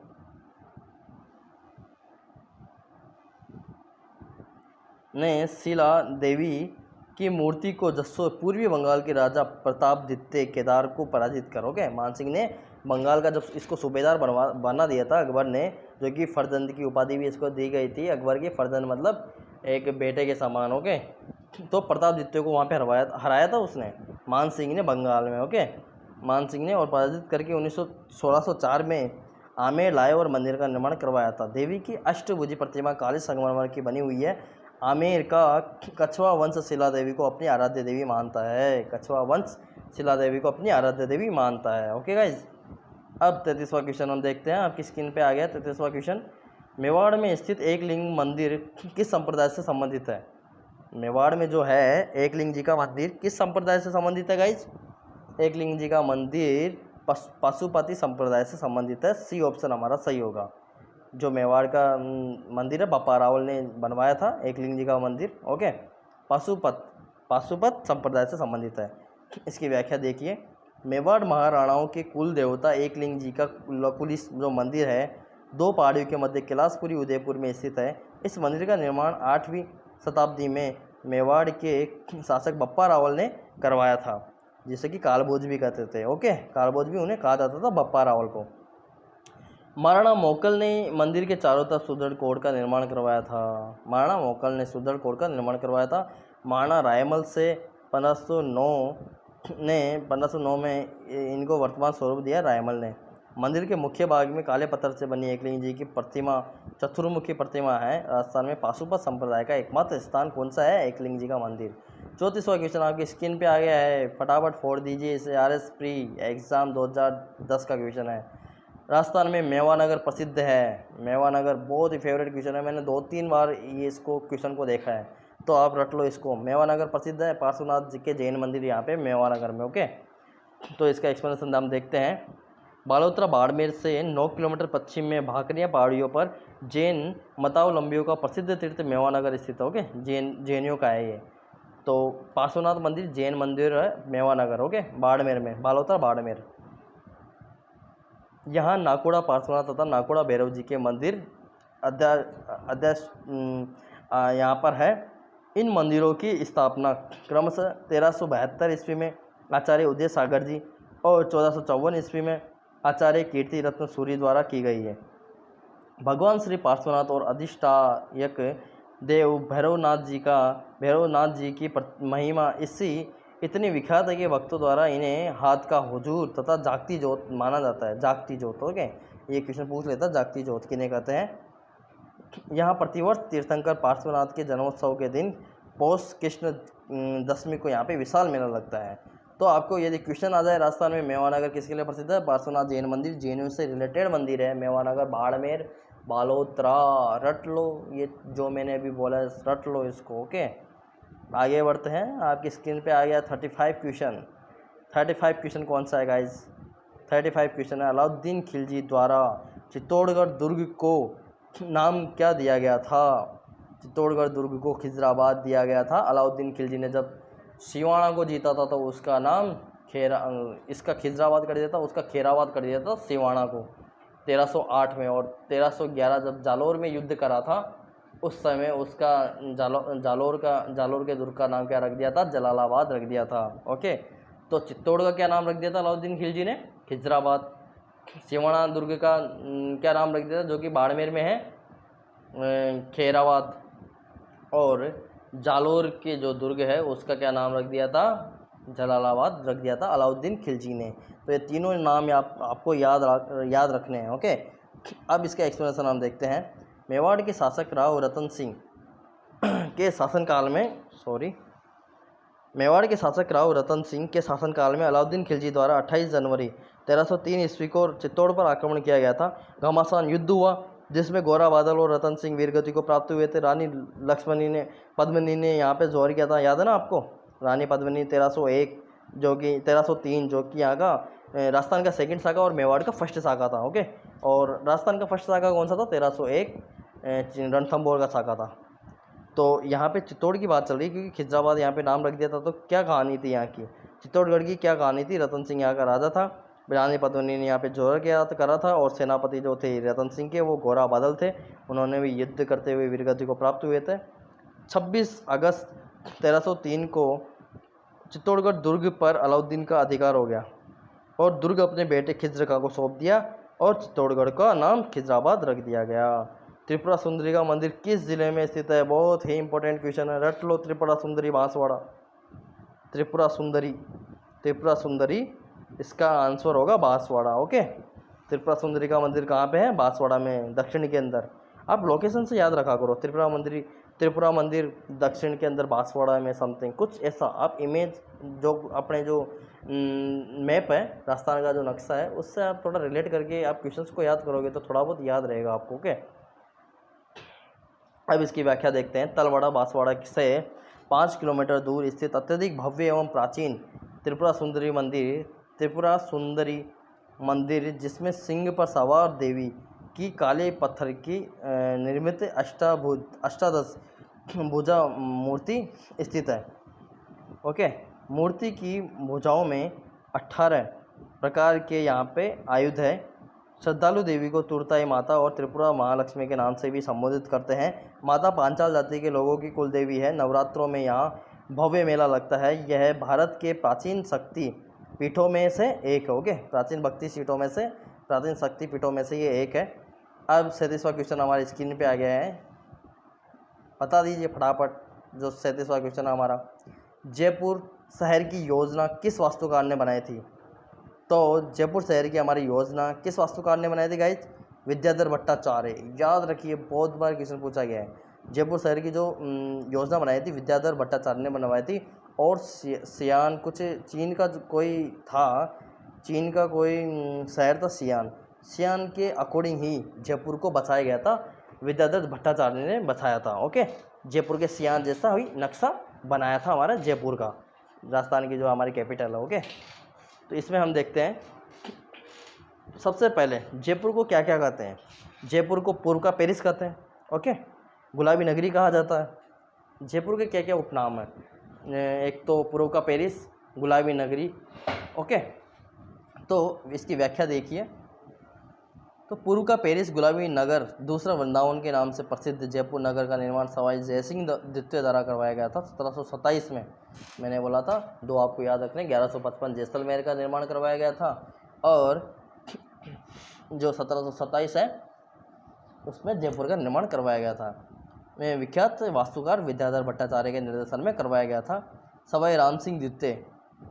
ने शिला देवी की मूर्ति को जसों पूर्वी बंगाल के राजा प्रतापदित्य केदार को पराजित करोगे। मान सिंह ने बंगाल का जब इसको सूबेदार बना दिया था अकबर ने, जो कि फर्जंद की उपाधि भी इसको दी गई थी। अकबर की फर्जंद मतलब एक बेटे के समान। ओके। तो प्रतापदित्य को वहाँ पे हराया था उसने, मान सिंह ने, बंगाल में। ओके। मान सिंह ने, और पराजित करके 1604 में आमेर लाए और मंदिर का निर्माण करवाया था। देवी की अष्टभुजी प्रतिमा काली संगमरमर की बनी हुई है। आमेर का कछवा वंश शिला देवी को अपनी आराध्य देवी मानता है। कछवा वंश शिला देवी को अपनी आराध्य देवी मानता है। Okay guys. अब 33वां क्वेश्चन हम देखते हैं। आपकी स्क्रीन पे आ गया 33वां क्वेश्चन। मेवाड़ में स्थित एकलिंग मंदिर किस संप्रदाय से संबंधित है? मेवाड़ में जो है एकलिंग जी का मंदिर किस संप्रदाय से संबंधित है गाइज? एकलिंग जी का मंदिर पशुपति संप्रदाय से संबंधित है। सी ऑप्शन हमारा सही होगा। जो मेवाड़ का मंदिर है, बप्पा रावल ने बनवाया था एकलिंग जी का मंदिर। ओके। पाशुपत संप्रदाय से संबंधित है। इसकी व्याख्या देखिए। मेवाड़ महाराणाओं के कुल देवता एकलिंग जी का कुलिस जो मंदिर है 2 पहाड़ियों के मध्य कैलाशपुरी उदयपुर में स्थित है। इस मंदिर का निर्माण 8वीं शताब्दी में मेवाड़ के शासक बप्पा रावल ने करवाया था, जिसे कि कालभोज भी कहते थे। ओके। कालभोज भी उन्हें कहा जाता था, बप्पा रावल को। महाराणा मोकल ने मंदिर के चारों तरफ सुदृढ़ कोड का निर्माण करवाया था। महाराणा मोकल ने सुदृढ़ कोड का निर्माण करवाया था। महाराणा रायमल से 1509 में इनको वर्तमान स्वरूप दिया रायमल ने। मंदिर के मुख्य भाग में काले पत्थर से बनी एकलिंग जी की प्रतिमा, चतुर्मुखी प्रतिमा है। राजस्थान में पाशुपत संप्रदाय का एकमात्र स्थान कौन सा है? एकलिंग जी का मंदिर। 34वां क्वेश्चन आपकी स्क्रीन पे आ गया है, फटाफट फोड़ दीजिए इसे। RS प्री एग्जाम 2010 का क्वेश्चन है। राजस्थान में मेवानगर प्रसिद्ध है। मेवानगर बहुत ही फेवरेट क्वेश्चन है, मैंने 2-3 बार ये इसको क्वेश्चन को देखा है, तो आप रट लो इसको। मेवानगर प्रसिद्ध है, पार्श्वनाथ जी के जैन मंदिर यहाँ पे मेवानगर में। ओके। तो इसका एक्सप्लेनेशन हम देखते हैं। बालोतरा बाड़मेर से 9 किलोमीटर पश्चिम में भाकरिया पहाड़ियों पर जैन मतावलंबियों का प्रसिद्ध तीर्थ मेवानगर स्थित है। ओके। जैनियों का है ये। तो पार्श्वनाथ मंदिर जैन मंदिर है मेवानगर। ओके। बाड़मेर में, बालोतरा बाड़मेर। यहाँ नाकोड़ा पार्श्वनाथ तथा नाकोड़ा भैरव जी के मंदिर यहाँ पर है। इन मंदिरों की स्थापना क्रमशः 1372 ईस्वी में आचार्य उदय सागर जी और 1454 ईस्वी में आचार्य कीर्ति रत्न सूरी द्वारा की गई है। भगवान श्री पार्श्वनाथ और अधिष्ठायक देव भैरवनाथ जी की महिमा इतनी विख्यात है कि भक्तों द्वारा इन्हें हाथ का हुजूर तथा जागती जोत माना जाता है। जागती जोत। ओके। ये क्वेश्चन पूछ लेता है, जागती जोत किन्हें कहते हैं। यहाँ प्रतिवर्ष तीर्थंकर पार्श्वनाथ के जन्मोत्सव के दिन पौष कृष्ण दशमी को यहाँ पे विशाल मेला लगता है। तो आपको यदि क्वेश्चन आ जाए राजस्थान में मेवानगर किसके लिए प्रसिद्ध है? पार्श्वनाथ जैन मंदिर, जैनियों से रिलेटेड मंदिर है मेवानगर, बाड़मेर, बालोतरा। रट लो ये जो मैंने अभी बोला, रट लो इसको। ओके। आगे बढ़ते हैं। आपकी स्क्रीन पे आ गया 35 क्वेश्चन। 35 क्वेश्चन कौन सा है गाइज? 35 क्वेश्चन है। अलाउद्दीन खिलजी द्वारा चित्तौड़गढ़ दुर्ग को नाम क्या दिया गया था? चित्तौड़गढ़ दुर्ग को खिजराबाद दिया गया था। अलाउद्दीन खिलजी ने जब सिवाना को जीता था तो उसका नाम इसका खिजराबाद कर दिया था, उसका खेराबाद कर दिया था सिवाना को 1308 में। और 1311 जब जालोर में युद्ध करा था उस समय उसका जालोर के दुर्ग का नाम क्या रख दिया था? जलालाबाद रख दिया था। ओके, तो चित्तौड़ का क्या नाम रख दिया था अलाउद्दीन खिलजी ने? खिजराबाद। सिवाना दुर्ग का क्या नाम रख दिया था जो कि बाड़मेर में है? खेराबाद। और जालोर के जो दुर्ग है उसका क्या नाम रख दिया था? जलालाबाद रख दिया था अलाउद्दीन खिलजी ने। तो ये तीनों नाम आपको याद रखने हैं। ओके, अब इसका एक्सप्लेनेशन हम देखते हैं। मेवाड़ के शासक राव रतन सिंह के शासनकाल में मेवाड़ के शासक राव रतन सिंह के शासनकाल में अलाउद्दीन खिलजी द्वारा 28 जनवरी 1303 ईस्वी को चित्तौड़ पर आक्रमण किया गया था। घमासान युद्ध हुआ जिसमें गोरा बादल और रतन सिंह वीरगति को प्राप्त हुए थे। रानी पद्मिनी ने यहाँ पे जोर किया था, याद है ना आपको? रानी पद्मिनी 1303 जो कि यहाँ का राजस्थान का सेकंड शाखा और मेवाड़ का फर्स्ट शाखा था। ओके, और राजस्थान का फर्स्ट शाखा कौन सा था? 1301 रणथंभौर का शाखा था। तो यहाँ पे चित्तौड़ की बात चल रही है क्योंकि खिजराबाद यहाँ पे नाम रख दिया था। तो क्या कहानी थी यहाँ की? चित्तौड़गढ़ की क्या कहानी थी? रतन सिंह यहाँ का राजा था, रानी पद्मिनी ने यहाँ पे जोर करा था और सेनापति जो थे रतन सिंह के वो गोरा बादल थे। उन्होंने भी युद्ध करते हुए वीरगति को प्राप्त हुए थे। 26 अगस्त 1303 को चित्तौड़गढ़ दुर्ग पर अलाउद्दीन का अधिकार हो गया और दुर्ग अपने बेटे खिज्र खां को सौंप दिया और चित्तौड़गढ़ का नाम खिजराबाद रख दिया गया। त्रिपुरा सुंदरी का मंदिर किस जिले में स्थित है? बहुत ही इंपॉर्टेंट क्वेश्चन है, रट लो। त्रिपुरा सुंदरी बांसवाड़ा। त्रिपुरा सुंदरी इसका आंसर होगा बांसवाड़ा। ओके, त्रिपुरा सुंदरी का मंदिर कहाँ पे है? बांसवाड़ा में, दक्षिण के अंदर। आप लोकेशन से याद रखा करो, त्रिपुरा मंदिर दक्षिण के अंदर बांसवाड़ा में, समथिंग कुछ ऐसा। आप इमेज जो अपने जो मैप है राजस्थान का जो नक्शा है उससे आप थोड़ा रिलेट करके आप क्वेश्चंस को याद करोगे तो थोड़ा बहुत याद रहेगा आपको। ओके, अब इसकी व्याख्या देखते हैं। तलवाड़ा बांसवाड़ा से 5 किलोमीटर दूर स्थित अत्यधिक भव्य एवं प्राचीन त्रिपुरा सुंदरी मंदिर जिसमें सिंह पर सवार देवी की काले पत्थर की निर्मित अष्टादश भुजा मूर्ति स्थित है। ओके, मूर्ति की भुजाओं में 18 प्रकार के यहाँ पे आयुध है। श्रद्धालु देवी को तुरताई माता और त्रिपुरा महालक्ष्मी के नाम से भी संबोधित करते हैं। माता पांचाल जाति के लोगों की कुल देवी है। नवरात्रों में यहाँ भव्य मेला लगता है। यह भारत के प्राचीन शक्ति पीठों में से एक है। ओके, प्राचीन शक्ति पीठों में से ये एक है। अब 37वां क्वेश्चन हमारे स्क्रीन पे आ गया है, बता दीजिए फटाफट। जो 37वां क्वेश्चन है हमारा, जयपुर शहर की योजना किस वास्तुकार ने बनाई थी? तो जयपुर शहर की हमारी योजना किस वास्तुकार ने बनाई थी गाइज? विद्याधर भट्टाचार्य। याद रखिए, बहुत बार क्वेश्चन पूछा गया है। जयपुर शहर की जो योजना बनाई थी विद्याधर भट्टाचार्य ने बनवाई थी। और सियान कुछ चीन का कोई शहर था सियान के अकॉर्डिंग ही जयपुर को बसाया गया था। विद्याधर भट्टाचार्य ने बसाया था। ओके, जयपुर के सियान जैसा ही नक्शा बनाया था हमारा जयपुर का, राजस्थान की जो हमारी कैपिटल है। ओके, तो इसमें हम देखते हैं सबसे पहले जयपुर को क्या क्या कहते हैं। जयपुर को पूर्व का पेरिस कहते हैं। ओके, गुलाबी नगरी कहा जाता है। जयपुर के क्या क्या उपनाम हैं? एक तो पूर्व का पेरिस, गुलाबी नगरी। ओके, तो इसकी व्याख्या देखिए। तो पूर्व का पेरिस गुलाबी नगर दूसरा वृंदावन के नाम से प्रसिद्ध जयपुर नगर का निर्माण सवाई जयसिंह द्वितीय द्वारा करवाया गया था 1727 में। मैंने बोला था दो आपको याद रखने, 1155 जैसलमेर का निर्माण करवाया गया था और जो 1727 है उसमें जयपुर का निर्माण करवाया गया था। में विख्यात वास्तुकार विद्याधर भट्टाचार्य के निर्देशन में करवाया गया था। सवाई राम सिंह द्वितीय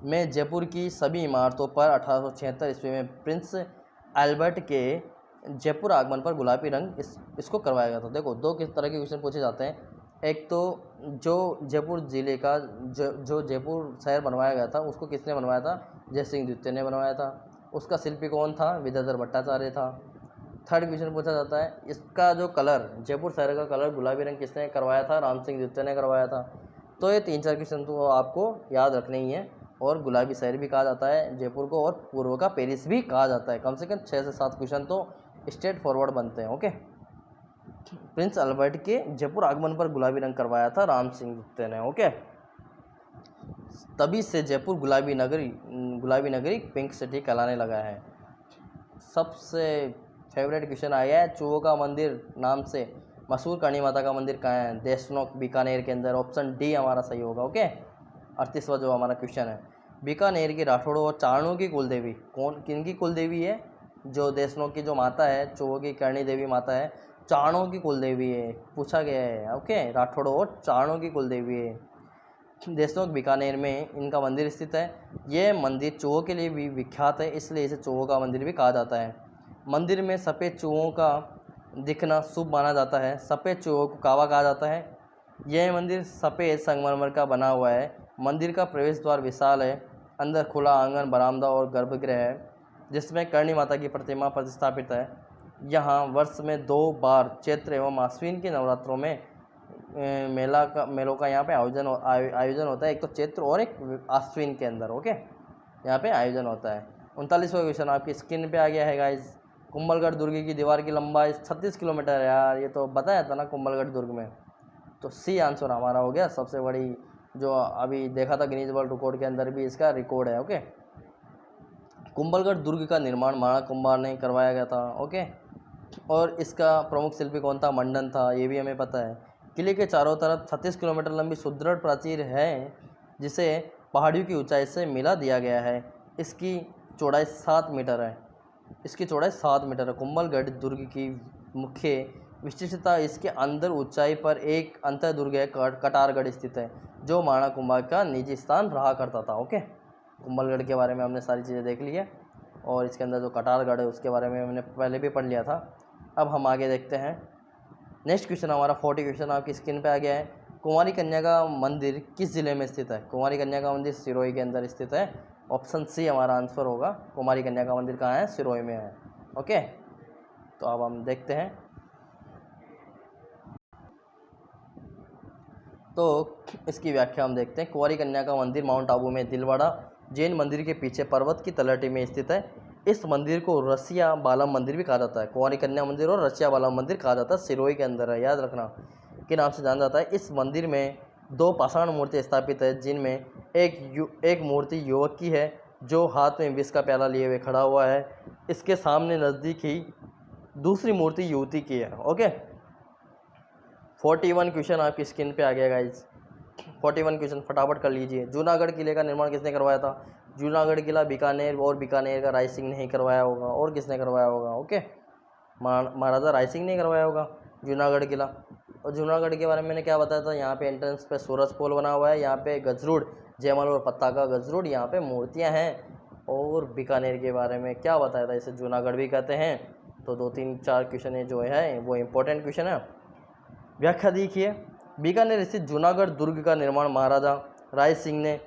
में जयपुर की सभी इमारतों पर 1876 ईस्वी में प्रिंस एल्बर्ट के जयपुर आगमन पर गुलाबी रंग इसको करवाया गया था। देखो, दो किस तरह के क्वेश्चन पूछे जाते हैं। एक तो जो जयपुर ज़िले का जो जयपुर शहर बनवाया गया था उसको किसने बनवाया था? जयसिंह द्वितीय ने बनवाया था। उसका शिल्पी कौन था? विद्याधर भट्टाचार्य था। थर्ड क्वेश्चन पूछा जाता है, इसका जो कलर, जयपुर शहर का कलर गुलाबी रंग किसने करवाया था? राम सिंह द्वितीय ने करवाया था। तो ये 3-4 क्वेश्चन तो आपको याद रखने ही है। और गुलाबी शहर भी कहा जाता है जयपुर को और पूर्व का पेरिस भी कहा जाता है। कम से कम 6 से 7 क्वेश्चन तो स्ट्रेट फॉरवर्ड बनते हैं। ओके, प्रिंस अल्बर्ट के जयपुर आगमन पर गुलाबी रंग करवाया था राम सिंह द्वितीय ने। ओके, तभी से जयपुर गुलाबी नगरी पिंक सिटी कहलाने लगा है। सबसे फेवरेट क्वेश्चन आ गया है, चूहों का मंदिर नाम से मशहूर करणी माता का मंदिर कहाँ है? देशनोक बीकानेर के अंदर। ऑप्शन डी हमारा सही होगा। ओके, 38वां जो हमारा क्वेश्चन है, बीकानेर की राठौड़ों और चारणों की कुलदेवी किन की कुलदेवी है? जो देशनोक की जो माता है, चूहों की करणी देवी माता है, चारणों की कुलदेवी है, पूछा गया है। ओके, राठौड़ों और चारणों की कुलदेवी है। देशनोक बीकानेर में इनका मंदिर स्थित है। यह मंदिर चूहों के लिए भी विख्यात है, इसलिए इसे चूहों का मंदिर भी कहा जाता है। मंदिर में सफ़ेद चूहों का दिखना शुभ माना जाता है। सफ़ेद चूहों को कावा कहा जाता है। यह मंदिर सफ़ेद संगमरमर का बना हुआ है। मंदिर का प्रवेश द्वार विशाल है। अंदर खुला आंगन, बरामदा और गर्भगृह है, जिसमें करणी माता की प्रतिमा प्रतिष्ठापित है। यहाँ वर्ष में 2 बार चैत्र एवं आश्विन के नवरात्रों में मेलों का यहाँ पे आयोजन होता है। एक तो चैत्र और एक आश्विन के अंदर। ओके, यहाँ पे आयोजन होता है। 39वां क्वेश्चन आपकी स्क्रीन पे आ गया है गाइज। कुंभलगढ़ दुर्ग की दीवार की लंबाई 36 किलोमीटर है। यार ये तो बताया था ना कुंभलगढ़ दुर्ग में, तो सी आंसर हमारा हो गया। सबसे बड़ी जो अभी देखा था गिनीज वर्ल्ड रिकॉर्ड के अंदर भी इसका रिकॉर्ड है। ओके, कुंभलगढ़ दुर्ग का निर्माण माणा कुंभार ने करवाया गया था। ओके, और इसका प्रमुख शिल्पी कौन था? मंडन था, ये भी हमें पता है। किले के चारों तरफ 36 किलोमीटर लंबी सुदृढ़ प्राचीर है, जिसे पहाड़ियों की ऊंचाई से मिला दिया गया है। इसकी चौड़ाई 7 मीटर है। कुंभलगढ़ दुर्ग की मुख्य विशिष्टता इसके अंदर ऊंचाई पर एक अंतर दुर्ग है, कटारगढ़ स्थित है, जो माणा कुंभार का निजी स्थान रहा करता था। ओके, कुंभलगढ़ के बारे में हमने सारी चीज़ें देख ली है, और इसके अंदर जो कटारगढ़ है उसके बारे में हमने पहले भी पढ़ लिया था। अब हम आगे देखते हैं। नेक्स्ट क्वेश्चन हमारा 40 क्वेश्चन आपकी स्क्रीन पे आ गया है। कुंवारी कन्या का मंदिर किस ज़िले में स्थित है? कुंवारी कन्या का मंदिर सिरोही के अंदर स्थित है। ऑप्शन सी हमारा आंसर होगा। कुंवारी कन्या का मंदिर कहाँ है? सिरोही में है। ओके, तो अब हम देखते हैं। तो इसकी व्याख्या हम देखते हैं। कुंवारी कन्या का मंदिर माउंट आबू में दिलवाड़ा जैन मंदिर के पीछे पर्वत की तलहटी में स्थित है। इस मंदिर को रसिया बालम मंदिर भी कहा जाता है। कुंवारी कन्या मंदिर और रसिया बालम मंदिर कहा जाता है, सिरोही के अंदर है, याद रखना के नाम से जाना जाता है। इस मंदिर में 2 पाषाण मूर्ति स्थापित है, जिनमें एक मूर्ति युवक की है जो हाथ में विष का प्याला लिए हुए खड़ा हुआ है। इसके सामने नज़दीक ही दूसरी मूर्ति युवती की है। ओके, 41 क्वेश्चन आपकी स्क्रीन पे आ गया गाइज। 41 क्वेश्चन फटाफट कर लीजिए। जूनागढ़ किले का निर्माण किसने करवाया था? जूनागढ़ किला बीकानेर, और बीकानेर का राय सिंह ने ही करवाया होगा, और किसने करवाया होगा? ओके, महाराजा राय सिंह ने करवाया होगा जूनागढ़ किला। और जूनागढ़ के बारे में मैंने क्या बताया था? यहाँ पे एंट्रेंस पे सूरज पोल बना हुआ है, यहाँ पे गजरूड, जयमल और पत्ता का गजरूड, यहाँ पे मूर्तियाँ हैं। और बीकानेर के बारे में क्या बताया था? इसे जूनागढ़ भी कहते हैं। तो 2 3 4 क्वेश्चन जो है वो इंपॉर्टेंट क्वेश्चन है। व्याख्या देखिए। बीकानेर स्थित जूनागढ़ दुर्ग का निर्माण महाराजा राय सिंह ने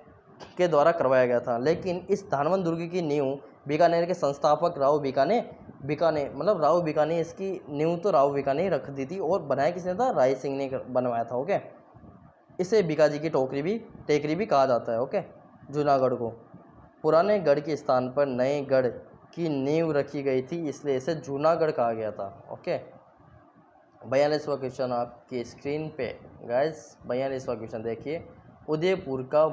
के द्वारा करवाया गया था, लेकिन इस धानवंत दुर्ग की नींव बीकानेर के संस्थापक राव राव बीकाने इसकी नींव तो राव बीकाने रख दी थी, और बनाया किसने था? राय सिंह ने बनवाया था। ओके, इसे बीकाजी की टेकरी भी कहा जाता है। ओके, जूनागढ़ को पुराने गढ़ के स्थान पर नए गढ़ की नींव रखी गई थी, इसलिए इसे जूनागढ़ कहा गया था। ओके, 42वां क्वेश्चन आपकी स्क्रीन पे गाइस। 42वां क्वेश्चन देखिए। उदयपुर का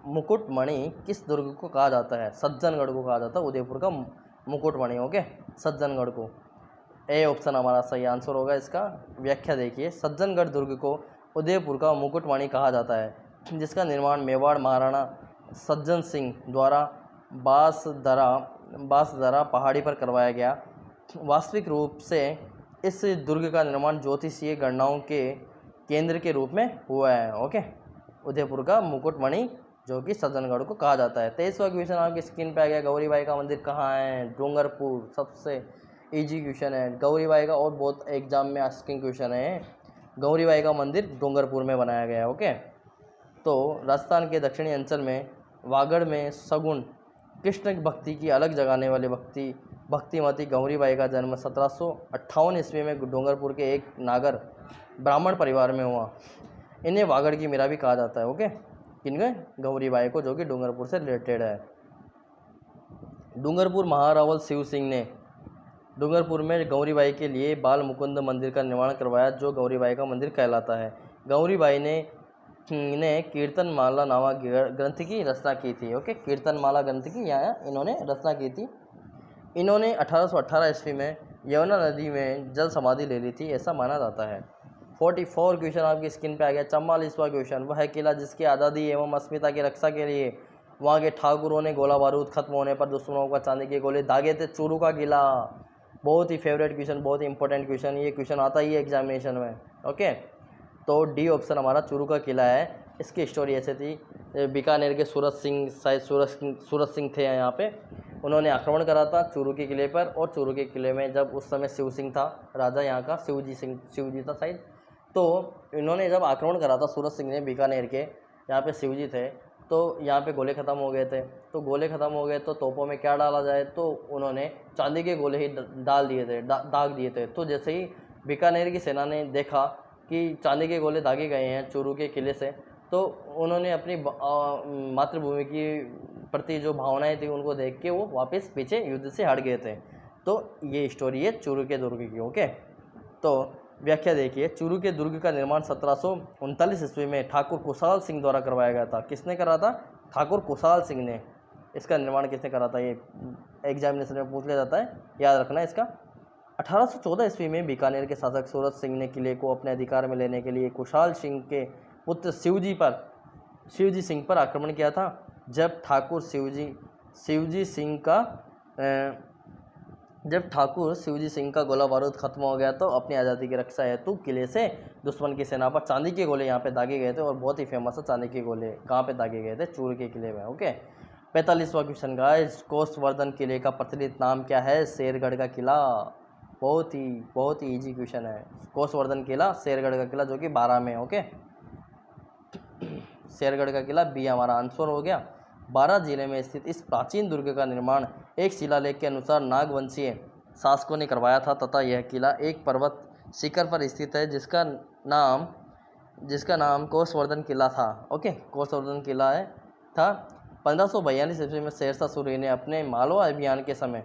मुकुटमणि किस दुर्ग को कहा जाता है? सज्जनगढ़ को कहा जाता है उदयपुर का मुकुटमणि। ओके, सज्जनगढ़ को। ए ऑप्शन हमारा सही आंसर होगा इसका। व्याख्या देखिए। सज्जनगढ़ दुर्ग को उदयपुर का मुकुटमणि कहा जाता है, जिसका निर्माण मेवाड़ महाराणा सज्जन सिंह द्वारा बांसदरा पहाड़ी पर करवाया गया। वास्तविक रूप से इस दुर्ग का निर्माण ज्योतिषीय गणनाओं के केंद्र के रूप में हुआ है। ओके, उदयपुर का मुकुटमणि जो कि सज्जनगढ़ को कहा जाता है। 23वां क्वेश्चन आपकी स्क्रीन पे आ गया। गौरीबाई का मंदिर कहाँ है? डूंगरपुर। सबसे इजी क्वेश्चन है गौरीबाई का, और बहुत एग्जाम में आस्किंग क्वेश्चन है। गौरीबाई का मंदिर डूंगरपुर में बनाया गया है। ओके, तो राजस्थान के दक्षिणी अंचल में वागड़ में सगुन कृष्ण भक्ति की अलग जगाने वाले भक्तिमती गौरीबाई का जन्म 1758 ईस्वी में डूंगरपुर के एक नागर ब्राह्मण परिवार में हुआ। इन्हें वागड़ की मीरा भी कहा जाता है। ओके, किनके? गौरीबाई को, जो कि डूंगरपुर से रिलेटेड है। डूंगरपुर महारावल शिव सिंह ने डूंगरपुर में गौरीबाई के लिए बाल मुकुंद मंदिर का निर्माण करवाया, जो गौरीबाई का मंदिर कहलाता है। गौरीबाई ने ने कीर्तनमाला नामक ग्रंथ की रचना की थी। ओके, कीर्तनमाला ग्रंथ की यहाँ इन्होंने रचना की थी। इन्होंने 1818 ईस्वी में यमुना नदी में जल समाधि ले ली थी, ऐसा माना जाता है। 44 क्वेश्चन आपकी स्क्रीन पे आ गया। 44वां क्वेश्चन, वह किला जिसकी आज़ादी एवं अस्मिता की रक्षा के लिए वहाँ के ठाकुरों ने गोला बारूद खत्म होने पर दुश्मनों का चांदी के गोले दागे थे, चूरू का किला। बहुत ही फेवरेट क्वेश्चन, बहुत ही इंपॉर्टेंट क्वेश्चन, ये क्वेश्चन आता ही है एग्जामिनेशन में। ओके, तो डी ऑप्शन हमारा चूरू का किला है। इसकी स्टोरी ऐसे थी, बीकानेर के सूरत सिंह, शायद सूरत सिंह थे यहाँ पे, उन्होंने आक्रमण करा था चूरू के किले पर। और चूरू के किले में जब उस समय शिव सिंह था राजा यहाँ का, शिव जी था शायद, तो इन्होंने जब आक्रमण करा था सूरत सिंह ने बीकानेर के, यहाँ पे शिव जी थे, तो यहाँ पे गोले ख़त्म हो गए थे। तो गोले ख़त्म हो गए तो तोपों में क्या डाला जाए, तो उन्होंने चांदी के गोले ही डाल दिए थे, दाग दिए थे। तो जैसे ही बीकानेर की सेना ने देखा कि चांदी के गोले दागे गए हैं चूरू के किले से, तो उन्होंने अपनी मातृभूमि की प्रति जो भावनाएं थी उनको देख के वो वापस पीछे युद्ध से हट गए थे। तो ये स्टोरी है चूरू के दुर्ग की। ओके, तो व्याख्या देखिए। चूरू के दुर्ग का निर्माण 1739 ईस्वी में ठाकुर कुशाल सिंह द्वारा करवाया गया था। किसने करा था? ठाकुर कुशाल सिंह ने। इसका निर्माण किसने करा था, ये एग्जामिनेशन में पूछ लिया जाता है, याद रखना इसका। 1814 ईस्वी में बीकानेर के शासक सूरत सिंह ने किले को अपने अधिकार में लेने के लिए कुशाल सिंह के पुत्र शिवजी सिंह पर आक्रमण किया था। जब ठाकुर शिवजी सिंह का गोला बारूद खत्म हो गया तो अपनी आज़ादी की रक्षा हेतु किले से दुश्मन की सेना पर चांदी के गोले यहाँ पे दागे गए थे। और बहुत ही फेमस है चांदी के गोले, कहाँ पे दागे गए थे? चूरू के किले में। ओके, 45वां क्वेश्चन गाइस, कोसवर्धन किले का प्रचलित नाम क्या है? शेरगढ़ का किला। बहुत ही इजी क्वेश्चन है। कोसवर्धन किला, शेरगढ़ का किला, जो कि 12 में। ओके, शेरगढ़ का किला बी हमारा आंसर हो गया। 12 जिले में स्थित इस प्राचीन दुर्ग का निर्माण एक शिलालेख के अनुसार नागवंशीय शासकों ने करवाया था तथा यह किला एक पर्वत शिखर पर स्थित है जिसका नाम कोसवर्धन किला था। ओके, कोसवर्धन किला था। 1542 ईस्वी में शेरशाह सूरी ने अपने मालवा अभियान के समय,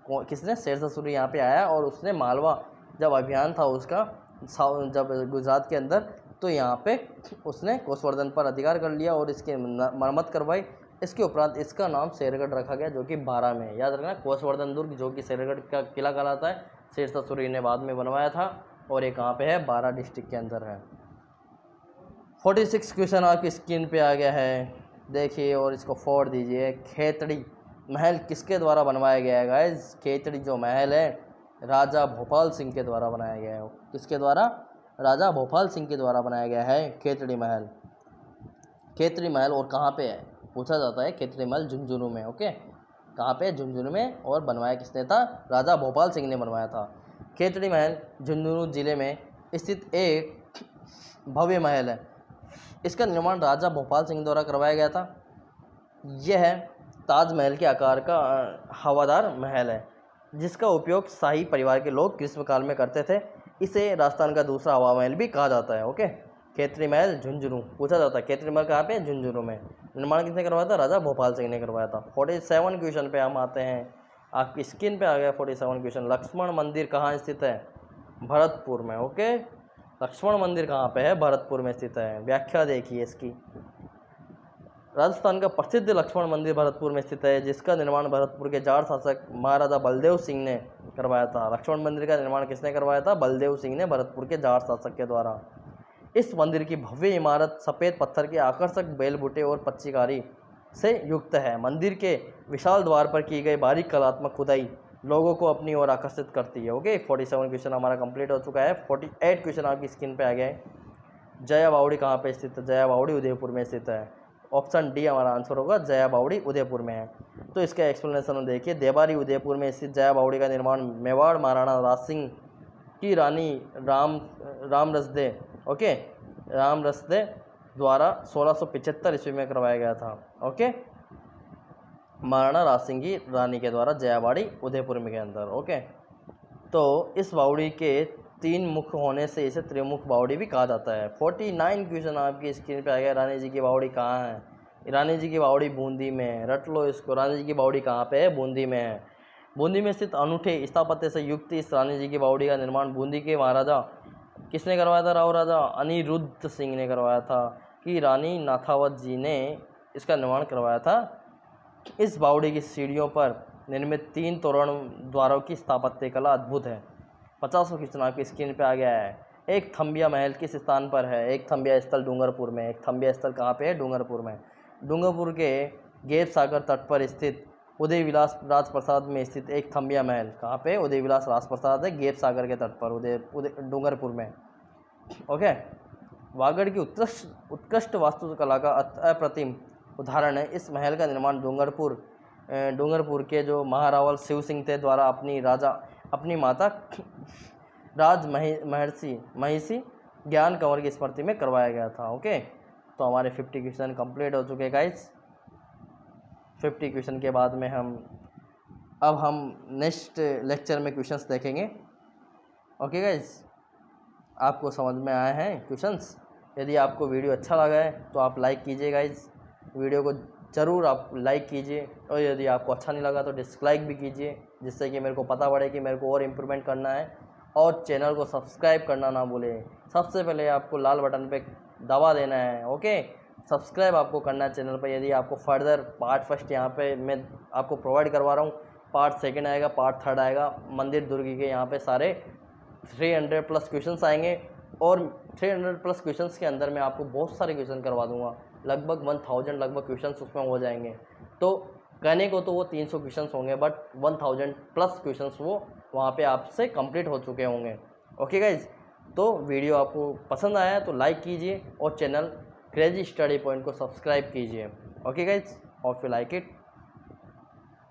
किसने? शेरशाह सूरी यहाँ पे आया और उसने मालवा जब अभियान था उसका, जब गुजरात के अंदर, तो यहाँ पे उसने कोसवर्धन पर अधिकार कर लिया और इसकी मरम्मत करवाई। इसके उपरांत इसका नाम शेरगढ़ रखा गया, जो कि 12 में। याद रखना, कोसवर्धन दुर्ग जो कि शेरगढ़ का किला कहलाता है, शेरशाह सूरी ने बाद में बनवाया था और ये कहाँ पे है? 12 डिस्ट्रिक्ट के अंदर है। 46 क्वेश्चन आपकी स्क्रीन पे आ गया है, देखिए और इसको फोड़ दीजिए। खेतड़ी महल किसके द्वारा बनवाया गया है गाइस? खेतड़ी जो महल है राजा भोपाल सिंह के द्वारा बनाया गया है। किसके द्वारा? राजा भोपाल सिंह के द्वारा बनाया गया है खेतड़ी महल। खेतड़ी महल और कहाँ पे है पूछा जाता है? खेतड़ी महल झुंझुनू में। ओके, कहाँ पे? झुंझुनू में। और बनवाया किसने था? राजा भोपाल सिंह ने बनवाया था। खेतड़ी महल झुंझुनू जिले में स्थित एक भव्य महल है। इसका निर्माण राजा भोपाल सिंह द्वारा करवाया गया था। यह ताजमहल के आकार का हवादार महल है जिसका उपयोग शाही परिवार के लोग ग्रीष्मकाल में करते थे। इसे राजस्थान का दूसरा हवा महल भी कहा जाता है। ओके, खेतड़ी महल झुंझुनू पूछा जाता है। खेतड़ी महल कहाँ पे? झुंझुनू में। निर्माण किसने करवाया था? राजा भोपाल सिंह ने करवाया था। 47 क्वेश्चन पे हम आते हैं, आपकी स्क्रीन पे आ गया 47 क्वेश्चन। लक्ष्मण मंदिर कहाँ स्थित है? भरतपुर में। ओके, लक्ष्मण मंदिर कहाँ पे है? भरतपुर में स्थित है। व्याख्या देखिए इसकी। राजस्थान का प्रसिद्ध लक्ष्मण मंदिर भरतपुर में स्थित है जिसका निर्माण भरतपुर के जाट शासक महाराजा बलदेव सिंह ने करवाया था। लक्ष्मण मंदिर का निर्माण किसने करवाया था? बलदेव सिंह ने, भरतपुर के जाट शासक के द्वारा। इस मंदिर की भव्य इमारत सफ़ेद पत्थर के आकर्षक बेलबूटे और पच्चीकारी से युक्त है। मंदिर के विशाल द्वार पर की गई बारीक कलात्मक खुदाई लोगों को अपनी ओर आकर्षित करती है। ओके, 47 क्वेश्चन हमारा कंप्लीट हो चुका है। 48 क्वेश्चन आपकी स्क्रीन पे आ गया है। जया बावड़ी कहाँ पे स्थित है? जया बावड़ी उदयपुर में स्थित है। ऑप्शन डी हमारा आंसर होगा, जया बावड़ी उदयपुर में है। तो इसका एक्सप्लेनेशन देखिए। देवारी उदयपुर में स्थित जया बावड़ी का निर्माण मेवाड़ महाराणा राज सिंह की रानी रामरसदे द्वारा 1675 ईस्वी में करवाया गया था। ओके, महाराणा राज सिंह की रानी के द्वारा जया बावड़ी उदयपुर में के अंदर। ओके, तो इस बावड़ी के 3 मुख होने से इसे त्रिमुख बावड़ी भी कहा जाता है। 49 क्वेश्चन आपकी स्क्रीन पे आ गया। रानी जी की बावड़ी कहाँ है? रानी जी की बावड़ी बूंदी में है। रट लो इसको। रानी जी की बावड़ी कहाँ पे है? बूंदी में है। बूंदी में स्थित अनूठे स्थापत्य से युक्त इस रानी जी की बावड़ी का निर्माण बूंदी के महाराजा किसने करवाया था? राव राजा अनिरुद्ध सिंह ने करवाया था। कि रानी नाथावत जी ने इसका निर्माण करवाया था। इस बावड़ी की सीढ़ियों पर निर्मित 3 तोरण द्वारों की स्थापत्य कला अद्भुत है। 50वां क्वेश्चन आपकी स्क्रीन पे आ गया है। एक थम्बिया महल किस स्थान पर है? एक थम्बिया स्थल डूंगरपुर में। एक थम्बिया स्थल कहाँ पे है? डूंगरपुर में। डूंगरपुर के गेप सागर तट पर स्थित उदय विलास राजप्रसाद में स्थित एक थम्बिया महल कहाँ पे? उदय विलास राजप्रसाद है गेप सागर के तट पर, उदय डूंगरपुर में। ओके। वागड़ की उत्कृष्ट वास्तुकला का अप्रतिम उदाहरण है। इस महल का निर्माण डूंगरपुर के जो महारावल शिव सिंह थे द्वारा अपनी माता महिषी ज्ञान कंवर की स्मृति में करवाया गया था। ओके, तो हमारे 50 क्वेश्चन कंप्लीट हो चुके गाइस। 50 क्वेश्चन के बाद में अब हम नेक्स्ट लेक्चर में क्वेश्चंस देखेंगे। ओके गाइस, आपको समझ में आए हैं क्वेश्चंस? यदि आपको वीडियो अच्छा लगा है तो आप लाइक कीजिए गाइस, वीडियो को ज़रूर आप लाइक कीजिए, और यदि आपको अच्छा नहीं लगा तो डिसलाइक भी कीजिए, जिससे कि मेरे को पता पड़े कि मेरे को और इम्प्रूवमेंट करना है। और चैनल को सब्सक्राइब करना ना भूलें। सबसे पहले आपको लाल बटन पे दबा देना है। ओके, सब्सक्राइब आपको करना है चैनल पर। यदि आपको फर्दर पार्ट फर्स्ट यहाँ पे मैं आपको प्रोवाइड करवा रहा हूँ, पार्ट सेकेंड आएगा, पार्ट थर्ड आएगा। मंदिर दुर्ग के यहाँ पे सारे 300 प्लस क्वेश्चंस आएंगे, और 300 प्लस क्वेश्चंस के अंदर मैं आपको बहुत सारे क्वेश्चन करवा दूंगा। लगभग 1000 लगभग क्वेश्चंस उसमें हो जाएंगे। तो कहने को तो वो 300 क्वेश्चंस होंगे, बट 1000 प्लस क्वेश्चंस वो वहाँ पे आपसे कंप्लीट हो चुके होंगे। ओके गाइज, तो वीडियो आपको पसंद आया है तो लाइक कीजिए, और चैनल क्रेजी स्टडी पॉइंट को सब्सक्राइब कीजिए। Okay guys, hope you like it.